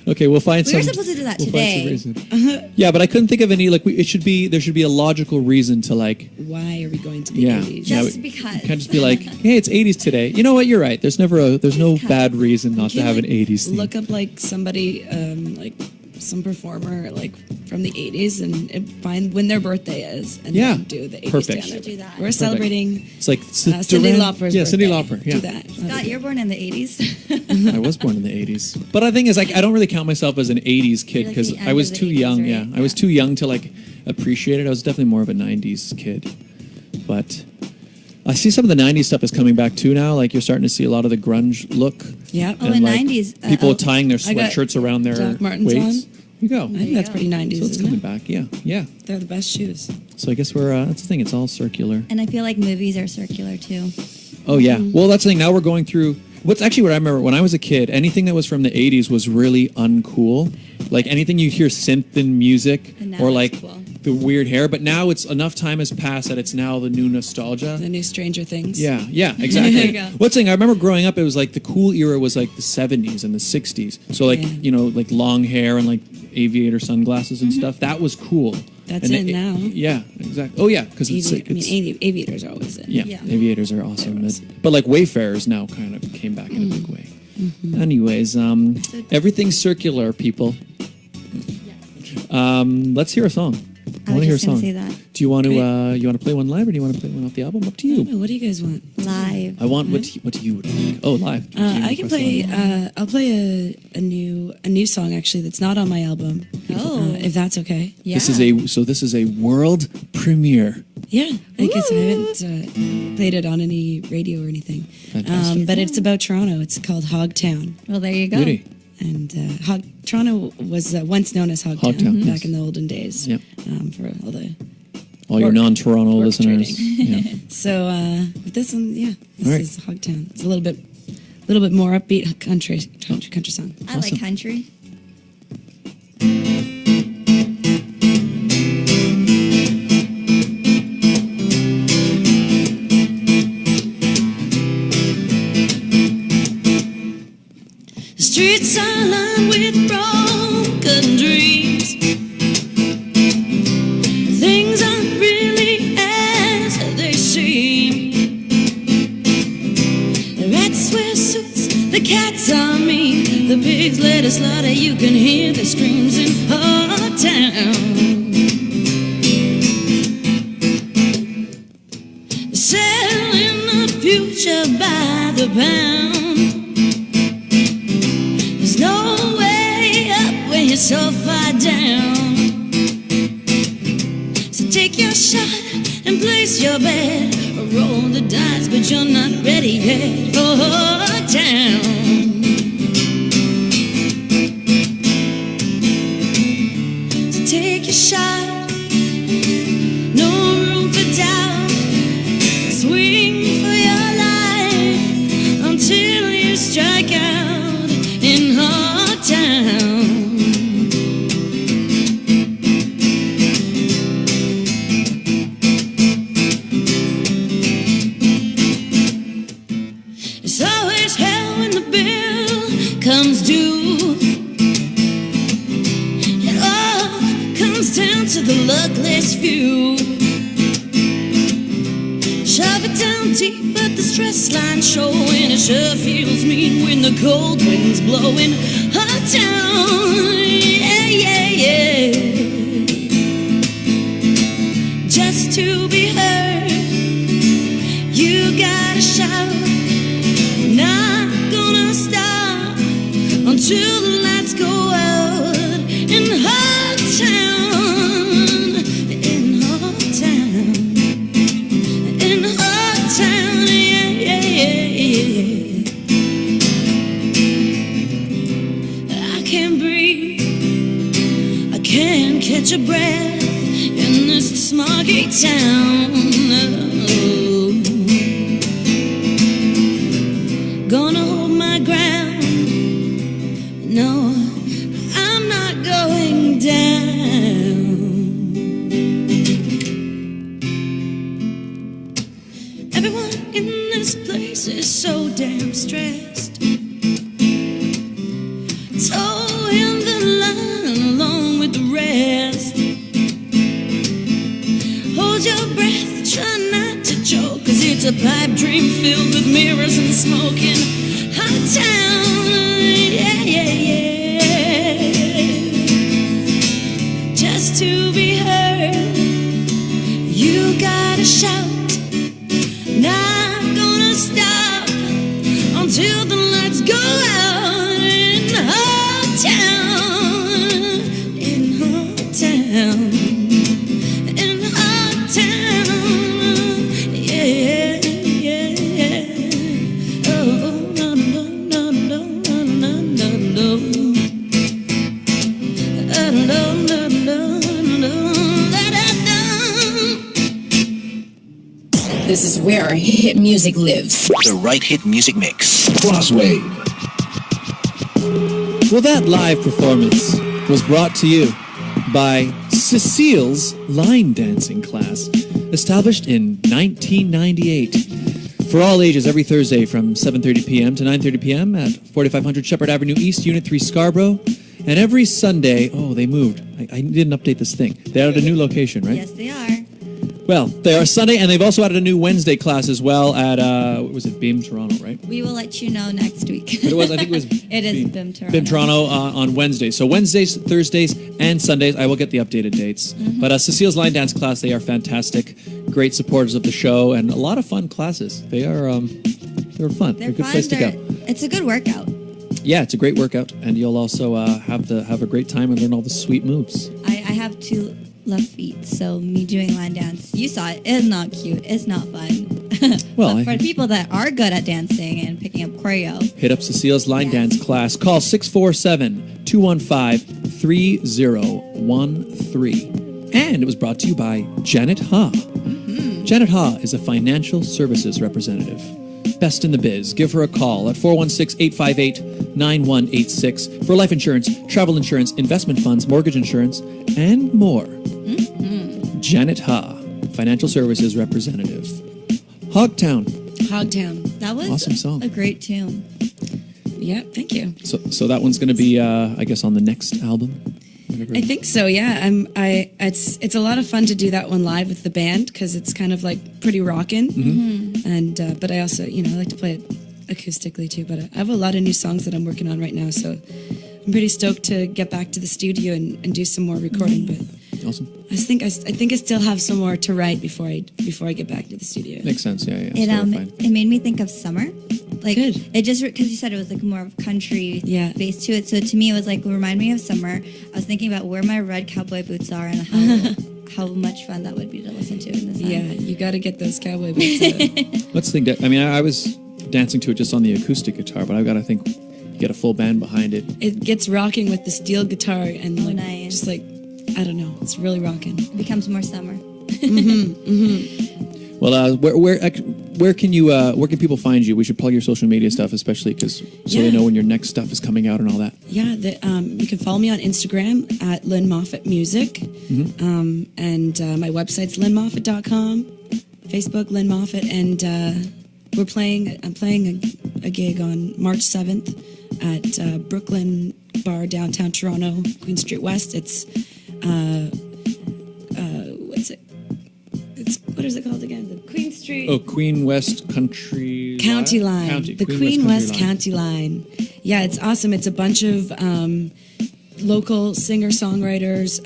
Okay, we'll find We some. were supposed to do that we'll today. Find some reason. Yeah, but I couldn't think of any. Like, there should be a logical reason to like. Why are we going to the Yeah, 80s? Just we because. Can't just be like, hey, it's 80s today. You know what? You're right. There's no Just bad reason not to You have like, an 80s theme. Look up like somebody, like some performer like from the 80s and find when their birthday is and Yeah. then do the 80s Perfect. channel. Do that. We're celebrating It's like Cyndi Duran- Lauper's Yeah, Cyndi birthday. Lauper. Yeah, Do that. Scott, you're born in the 80s. I was born in the 80s. But the thing is, like, I don't really count myself as an 80s kid You're like because the end I was of the too 80s, young. right? Yeah, I was Yeah. too young to like appreciate it. I was definitely more of a 90s kid. But I see some of the 90s stuff is coming back too now. Like, you're starting to see a lot of the grunge look. Yeah. Oh, in like, 90s, people oh, tying their I got sweatshirts around their Doc Martens waists. on. You go. I think that's pretty 90s, So it's isn't coming it? back. Yeah, yeah. They're the best shoes. So I guess we're that's the thing. It's all circular. And I feel like movies are circular too. Oh yeah. Well, that's the thing. Now we're going through. What I remember when I was a kid, anything that was from the 80s was really uncool. Like anything you hear synth in music And now or it's like cool. the weird hair. But now it's enough time has passed that it's now the new nostalgia. The new Stranger Things. Yeah, yeah, exactly. There you go. What's the thing? I remember growing up, it was like the cool era was like the 70s and the 60s. So like, Yeah. you know, like long hair and like aviator sunglasses and stuff. That was cool. That's And in now. Yeah, exactly. Oh yeah, because it's, I mean, aviators are always in. yeah, Yeah. aviators are awesome. They're awesome. But like Wayfarers now kind of came back in a big way. Mm-hmm. Anyways, everything's circular, people. Let's hear a song. I want was to hear a just gonna song. say that. Do you want to Great. you want to play one live or do you want to play one off the album? Up to I you. don't know, what do you guys want? Live. I want what do you like? Oh, live. Do you I can request play. live? I'll play a new song actually that's not on my album. Oh. If that's okay. Yeah. This is a world premiere. Yeah, I guess I haven't played it on any radio or anything. Fantastic. But it's about Toronto. It's called Hogtown. Well, there you go. Beauty. And Toronto was once known as Hogtown, Hogtown, back yes. in the olden days. Yep. For all the All your Pork- non-Toronto pork listeners. trading. Yeah. so with this one, yeah, this All right. is Hogtown. It's a little bit more upbeat country song. I Awesome. like country. The streets are lined with broken dreams. Things aren't really as they seem. The rats wear suits, the cats are mean. pigs let us slaughter, you can hear the screams in our town. Selling the future by the pound. There's no way up when you're so far down. So take your shot and place your bet. Roll the dice, but you're not ready yet for town. So take your shot, no room for doubt. Swing for your life until you strike out in our town. It's always hell when the bill comes due. It all comes down to the luckless few. Shove it down deep, but the stress line's showing. It sure feels mean when the cold wind's blowing. Hot town, yeah, yeah, yeah. Just to be heard, you gotta shout. Not gonna stop until the lights go out in hot town, in hot town. Town, yeah, yeah, yeah, yeah. I can't breathe, I can't catch a breath in this smoggy town. Oh. Gonna hold my ground. No, I'm not going down. Everyone in this place is so damn stressed. Towing the line along with the rest. Hold your breath, try not to choke, 'cause it's a pipe dream filled with mirrors and smoking. Hot town, yeah, yeah, yeah. Just to be heard, you gotta shout. Not gonna stop until the lights go out in hot town, in hot town, in hot town, yeah, yeah, yeah. Oh, no, no, no, no, no, no, no, no. No, no, no, no, no. This is where our hit music lives. The right hit music mix. Crosswave. Well, that live performance was brought to you by Cecile's line dancing class, established in 1998. For all ages, every Thursday from 7:30 p.m. to 9:30 p.m. at 4500 Shepherd Avenue East, Unit 3, Scarborough. And every Sunday, oh, they moved. I didn't update this thing. They're at a new location, right? Yes, they are. Well, they are Sunday, and they've also added a new Wednesday class as well at, what was it, BIM Toronto, right? We will let you know next week. But it was, I think it was It is BIM Toronto. BIM Toronto on Wednesdays. So Wednesdays, Thursdays, and Sundays. I will get the updated dates. Mm-hmm. But Cecile's line dance class, they are fantastic, great supporters of the show, and a lot of fun classes. They're fun. They're a good fun. place to go. It's a good workout. Yeah, it's a great workout, and you'll also have a great time and learn all the sweet moves. I have two left feet, so me doing line dance, you saw it, it's not cute, it's not fun. Well, but for people that are good at dancing and picking up choreo, hit up Cecile's line dance class. Call 647-215-3013. And it was brought to you by Janet Ha. Mm-hmm. Janet Ha is a financial services representative. Best in the biz. Give her a call at 416-858-9186 for life insurance, travel insurance, investment funds, mortgage insurance, and more. Mm-hmm. Janet Ha, financial services representative. Hogtown. that was Awesome song. a great tune. Yeah, thank you. So that one's going to be, I guess, on the next album. I think so. Yeah, it's a lot of fun to do that one live with the band because it's kind of like pretty rockin'. Mm-hmm. And but I also I like to play it acoustically too, but I have a lot of new songs that I'm working on right now, so I'm pretty stoked to get back to the studio and do some more recording. But Awesome. I think I still have some more to write before I get back to the studio. Makes sense. Yeah. It It's totally fine. it made me think of summer. Like Good. it just because you said it was like more of country Yeah. based to it. So to me it was like remind me of summer. I was thinking about where my red cowboy boots are and how much fun that would be to listen to in the sun. Yeah, you got to get those cowboy boots. Let's think that. I mean, I was dancing to it just on the acoustic guitar, but I've got to think you get a full band behind it. It gets rocking with the steel guitar and like nice. just like I don't know, it's really rocking. It becomes more summer. Well, where can people find you? We should plug your social media stuff, especially because they Yeah. know when your next stuff is coming out and all that. Yeah, you can follow me on Instagram at Lynn Moffatt Music, and my website's lynnmoffatt.com, Facebook Lynn Moffatt, and I'm playing a gig on March 7th at Brooklyn Bar downtown Toronto, Queen Street West. It's what is it called again? The Queen Street. Oh, Queen West Country County Line. The Queen West County Line. Yeah, it's awesome. It's a bunch of local singer-songwriters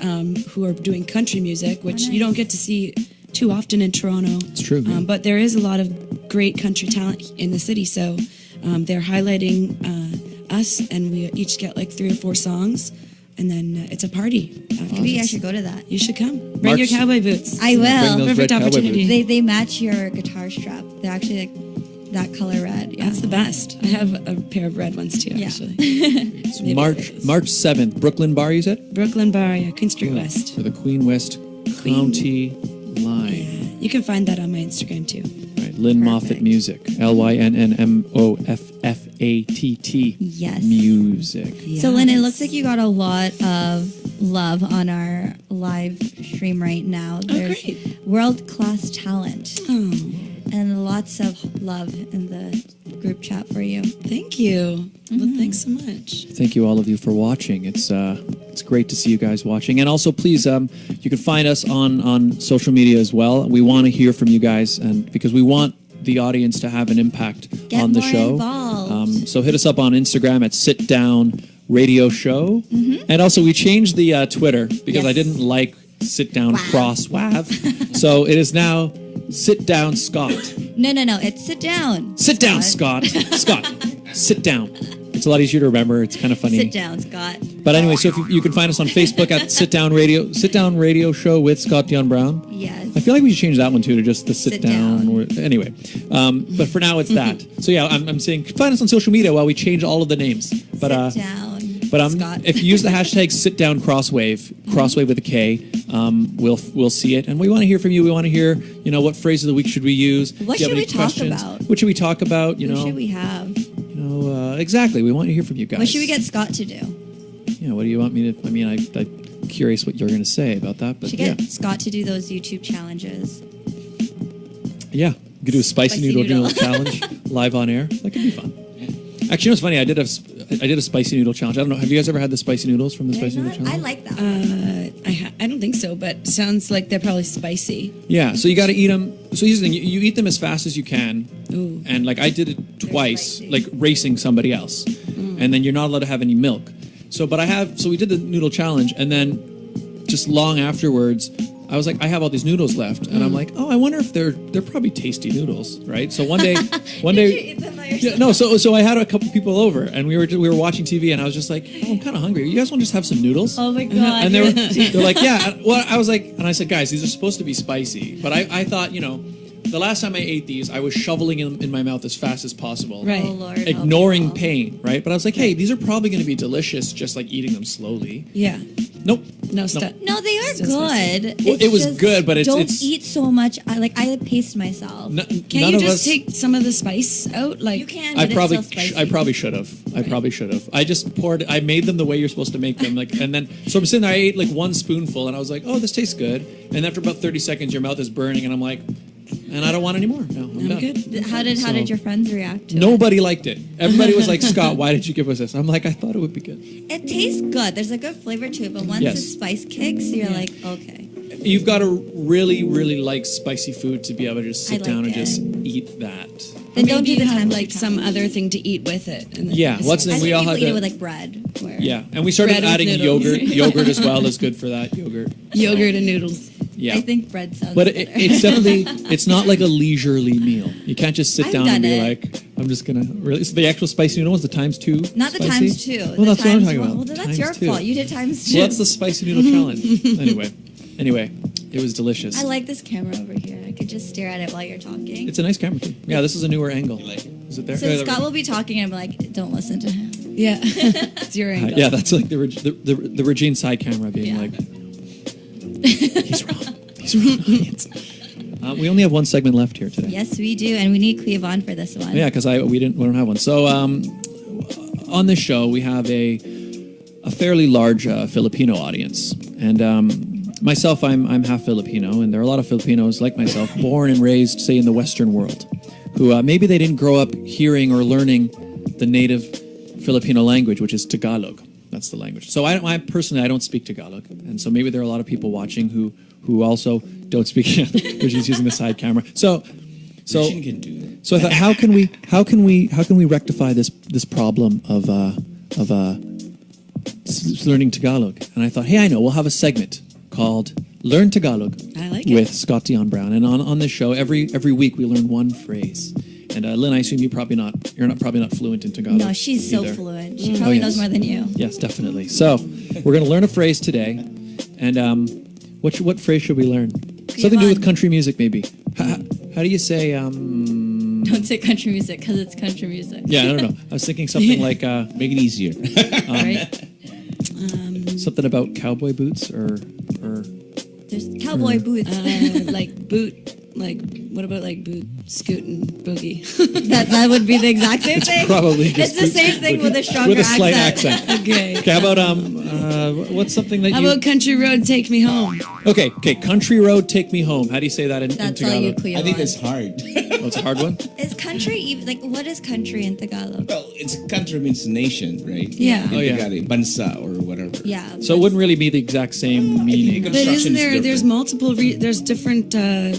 who are doing country music, which you don't get to see too often in Toronto. It's true. Yeah. But there is a lot of great country talent in the city, so they're highlighting us, and we each get like 3 or 4 songs, and then it's a party. Maybe I should go to that. You should come. Bring your cowboy boots. I Bring will. those Perfect red cowboy opportunity. boots. They match your guitar strap. They're actually like that color red. Yeah. That's the best. I have a pair of red ones too, Yeah. actually. It's March 7th, Brooklyn Bar, you said? Brooklyn Bar, yeah, Queen Street West. For the Queen West County Line. Yeah. You can find that on my Instagram too. Right, Lynn Moffatt Music. LYNNMOFFATT. Yes. Music. So, Lynn, it looks like you got a lot of love on our live stream right now. There's great. world-class talent Oh, and lots of love in the group chat for you. thank you. Well, thanks so much. Thank you all of you for watching. It's great to see you guys watching. And also, please, you can find us on social media as well. We want to hear from you guys, and because we want the audience to have an impact Get on the more show. involved. So hit us up on Instagram at Sit Down Radio Show. And also, we changed the Twitter because Yes. I didn't like Sit Down Cross Wav. So it is now Sit Down Scott. No. It's sit down. Sit down, Scott. Scott, sit down. It's a lot easier to remember. It's kind of funny. Sit down, Scott. But anyway, so if you can find us on Facebook at Sit Down Radio Show with Scott Dion Brown. Yes. I feel like we should change that one too to just the sit Sit down. down. Anyway, but for now it's that. So yeah, I'm saying find us on social media while we change all of the names. But sit down. but Scott. if you use the hashtag Sit Down Crosswave with a K, we'll see it, and we want to hear from you. We want to hear what phrase of the week should we use? What Do you have should any we talk questions? about? What should we talk about? Who should we have? Exactly. We want to hear from you guys. What should we get Scott to do? Yeah, what do you want me to? I mean, I'm curious what you're going to say about that, but Should yeah, get Scott to do those YouTube challenges. yeah, you could do a spicy noodle noodle. challenge live on air. That could be fun. Actually, you know what's funny? I did a spicy noodle challenge. I don't know. Have you guys ever had the spicy noodles from the spicy noodle challenge? I like that one. I don't think so, but sounds like they're probably spicy. Yeah, so you got to eat them. So here's the thing: you eat them as fast as you can, Ooh. and like I did it twice, spicy. like racing somebody else, and then you're not allowed to have any milk. So we did the noodle challenge, and then just long afterwards, I was like, I have all these noodles left, and I'm like, oh, I wonder if they're probably tasty noodles, right? So one day, Did you eat them by yourself? yeah, no, so I had a couple people over, and we were watching TV, and I was just like, oh, I'm kind of hungry. You guys want to just have some noodles? Oh my God. And they're like, yeah. Well, I was like, and I said, guys, these are supposed to be spicy, but I thought, the last time I ate these, I was shoveling them in my mouth as fast as possible, Right. Oh, Lord, help ignoring me all. pain, right? But I was like, hey, these are probably going to be delicious, just like eating them slowly. Yeah. Nope. No stuff. No, they are Still spicy. good. Well, It's it was just good, but don't it's eat so much. I paced myself. Can't Can't you just take some of the spice out? Like You can. I but probably, it's still spicy. I probably should have. I just I made them the way you're supposed to make them, and then so I'm sitting there. I ate like one spoonful, and I was like, oh, this tastes good. And after about 30 seconds, your mouth is burning, and I'm like, and I don't want any more. No, I'm done. good. How did your friends react to it? Nobody liked it. Everybody was like, Scott, why did you give us this? I'm like, I thought it would be good. It tastes good. There's a good flavor to it, but once Yes. the spice kicks, you're like, okay. You've got to really, really like spicy food to be able to just sit I down like and just eat that. Then don't Maybe do the you have times like two some challenge. other thing to eat with it. And then Yeah, what's I the- think we all people had eat it the- with like bread. Where Yeah, and we started Bread with adding noodles. yogurt. Yogurt as well is good for that. Yogurt. yogurt and noodles. Yeah. I think bread sounds But better. it's definitely, it's not like a leisurely meal. You can't just sit I've down and done be it. like, I'm just going to really. So the actual spicy noodle ones, the times two? Not the spicy? times two. Well, the that's what I'm times talking one. about. Well, then that's Times your two. fault. You did times two. Well, that's the spicy noodle challenge. Anyway, it was delicious. I like this camera over here. I could just stare at it while you're talking. It's a nice camera too. Yeah, this is a newer angle. Is it there? So Scott will be talking and I'm like, don't listen to him. Yeah. It's your angle. Yeah, that's like the Regine side camera being Yeah. like, he's wrong. He's wrong. We only have one segment left here today. Yes, we do. And we need Cleavon for this one. Yeah, because we don't have one. So on this show we have a fairly large Filipino audience, and myself, I'm half Filipino, and there are a lot of Filipinos like myself, born and raised, say, in the Western world, who maybe they didn't grow up hearing or learning the native Filipino language, which is Tagalog. That's the language. So I personally don't speak Tagalog, and so maybe there are a lot of people watching who also don't speak. Regine's using the side camera. So Regine can do that. So I thought, how can we rectify this problem of learning Tagalog? And I thought, hey, I know, we'll have a segment called Learn Tagalog I like it. with Scott Dion Brown. And on this show, every week we learn one phrase. And Lynn, I assume you're probably not fluent in Tagalog. No, she's so either. fluent. She probably yes. knows more than you. Yes, definitely. So we're going to learn a phrase today. And what phrase should we learn? Something to do with country music, maybe. How do you say... Don't say country music because it's country music. Yeah, I don't know. I was thinking something like... Make it easier. Right? something about cowboy boots or There's cowboy boots. Like boot. Like what about like boot scootin' boogie? that would be the exact same thing. probably It's the same thing with a stronger with a slight accent. Okay. Okay, how about what's something that How you... about country road take me home? Okay, country road, take me home. How do you say that in That's Tagalog? all you, Cleavon. I think that's hard. Oh, it's a hard one? Is country even like what is country in Tagalog? Well, it's country means nation, right? Yeah. Oh, yeah. Tagalog, bansa or whatever. Yeah. So it wouldn't really be the exact same meaning. But Construction isn't is there? different. There's multiple. There's different.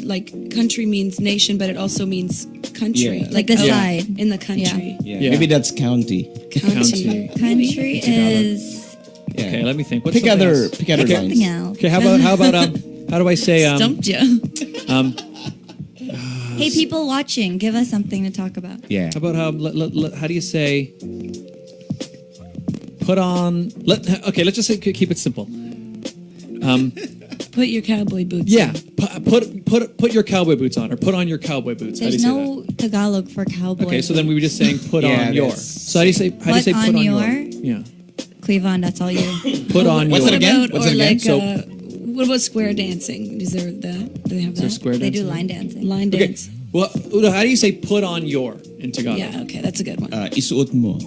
Like country means nation, but it also means country. Yeah. Like the out side. in the country. Yeah. Yeah. Maybe that's county. County. Country is Yeah. Okay, let me think. What's Pick something other else? pick other Okay. something lines. else. Okay, how about how do I say Stumped you. Hey, people watching, give us something to talk about. Yeah. how about how do you say put on okay, let's just say keep it simple. Put your cowboy boots. Yeah, put your cowboy boots on, or put on your cowboy boots. How do you There's say no Tagalog for cowboy. that? Okay, so then we were just saying put Yeah, on your. that's- So how do you say Put on your? your? Yeah, Cleavon, that's all you. put on What's your. it again? About, What's or it again? like, So- what about square dancing? Is there that? Do they have Is there that? square They do dancing? line dancing. Line Okay, dance. well, Udo, how do you say put on your in Tagalog? Yeah. Okay, that's a good one. Isuot mo.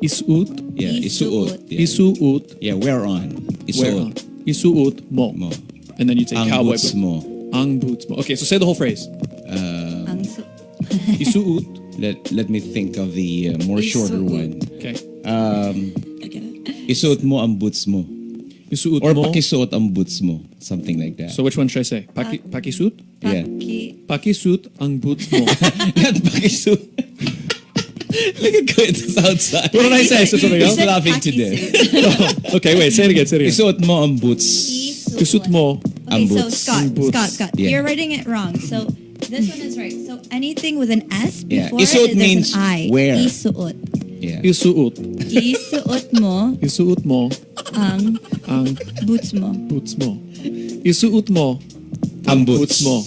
Isuot, Yeah. Isuot. Yeah. isuot, Yeah. Wear on. wear on. Isuot Isuot mo. mo. And then you'd say Ang cowboy boots boots. mo. Ang boots mo. Okay, so say the whole phrase. Ang su- Isuot. Let me think of the more shorter Isuot. one. Okay. I get it. Isuot mo ang boots mo. Isuot Or mo. pakisuot ang boots mo. Something like that. So which one should I say? Pakisuot? Yeah. Paki- Pakisuot ang boots mo. Not pakisuot. Look at Quentin's outside. What did I say? I said something He's else? said laughing to paki-suit. death. Okay, wait, say it again, say it again. Isuot mo ang boots. Isuot mo. Okay, Ang so boots. Scott, Ang boots. Scott, Yeah. you're writing it wrong. So this one is right. So anything with an S Yeah. before Isuot it, there's means an I. wear. Isuot. Yeah. Isuot. Isuot mo Isuot mo ang ang boots mo. boots mo. Isuot mo Ang boots mo.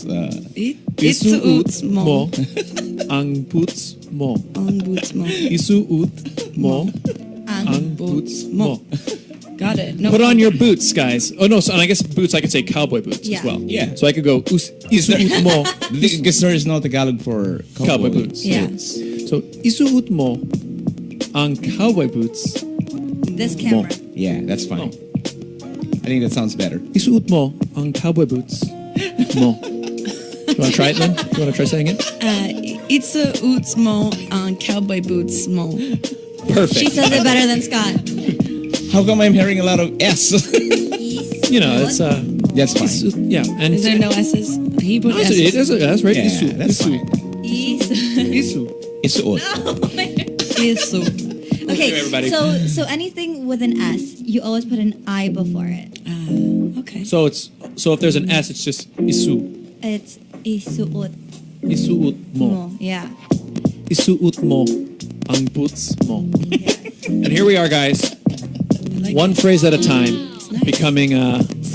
Isuot mo. ang boots mo. Ang boots mo. Isuot mo Ang ang boots mo. Got it. No. Put on your boots, guys. Oh no, so and I guess boots I could say cowboy boots Yeah. as well. Yeah. So I could go isuot mo Because there is no Tagalog for cowboy boots. Yeah. So isuot mo ang cowboy boots This camera. Yeah, that's fine. Oh. I think that sounds better. Isuot mo ang cowboy boots mo. You want to try it, Lynn? You want to try saying it? Isuot mo ang cowboy boots mo. Perfect. She says it better than Scott. How come I'm hearing a lot of S? You know, it's That's fine. yeah, and Is there no S's? He put That's, S's. that's right. Yeah, Isuot. that's Isuot. fine. Isu. Isuot. Isu. Okay, everybody. so anything with an S, you always put an I before it. Okay. So if there's an S, it's just isu. It's isuot Isuut mo. mo. Yeah. Isuut mo ang boots mo. And here we are, guys. Like One phrase at a time, nice. becoming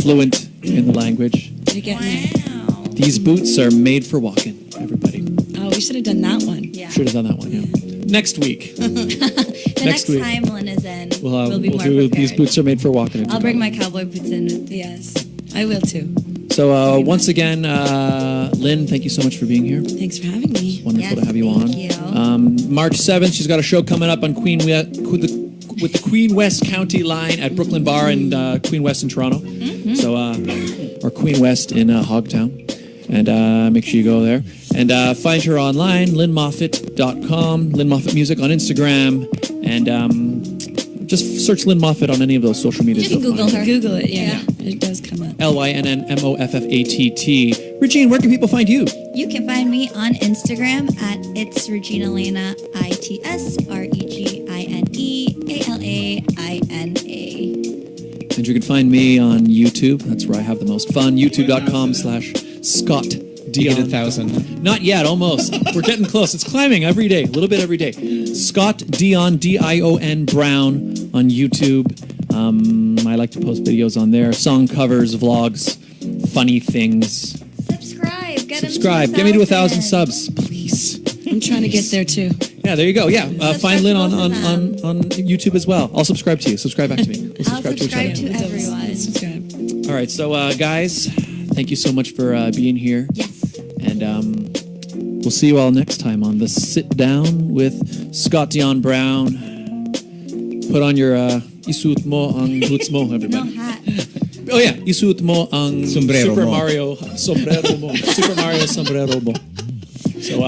fluent in the language. You're getting it. Wow. These boots are made for walking, everybody. Oh, we should have done that one. Yeah. Should have done that one, yeah. Next week, The next week. time Lynn is in, we'll be more do prepared. These boots are made for walking. I'll bring my cowboy boots in with me. Yes, I will too. So once again, Lynn, thank you so much for being here. Thanks for having me. Wonderful Yes, to have you on. thank you. March 7th, she's got a show coming up on with the Queen West County line at Brooklyn Bar in Queen West in Toronto. So, or Queen West in Hogtown. And make sure you go there. And find her online, lynnmoffatt.com, Lynn Moffatt Music on Instagram. And just search Lynn Moffatt on any of those social medias. Just Google her. Google it. Yeah, it does come up. LYNNMOFFATT. Regine, where can people find you? You can find me on Instagram at it's Regine Alaina, ITSREGINEALAINA. And you can find me on YouTube. That's where I have the most fun. YouTube.com/Scott Dion. 1,000. Not yet, almost. We're getting close. It's climbing every day, a little bit every day. Scott Dion, Dion Brown on YouTube. I like to post videos on there. Song covers, vlogs, funny things. Subscribe. Get me to 1,000 subs, please. I'm trying to get there too. Yeah, there you go. Yeah, find Lynn on both of them. on YouTube as well. I'll subscribe to you. Subscribe back to me. We'll I'll subscribe to each subscribe other. to everyone. Subscribe. All right, so guys, thank you so much for being here. Yes. And we'll see you all next time on the Sit Down with Scott Dion Brown. Put on your isuot mo ang boots mo, No everybody. hat. Oh yeah, isuot mo ang Sombrero Super mo. Mario sombrero mo. Super Mario sombrero mo. So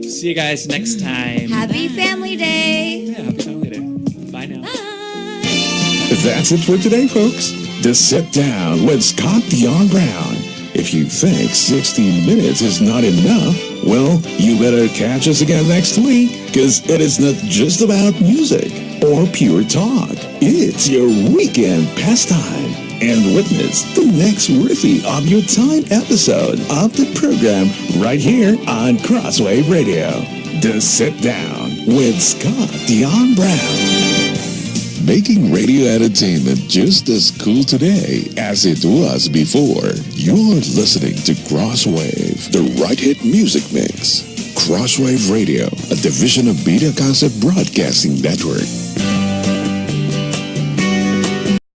see you guys next time. Happy Family Day. Yeah, happy Family Day. Bye now. That's it for today, folks. To Sit Down with Scott Dion Brown. If you think 60 minutes is not enough, well, you better catch us again next week, because it is not just about music or pure talk. It's your weekend pastime. And witness the next worthy of your time episode of the program right here on Crosswave Radio. To Sit Down with Scott Dion Brown. Making radio entertainment just as cool today as it was before. You're listening to Crosswave, the right hit music mix. Crosswave Radio, a division of Beta Concept Broadcasting Network.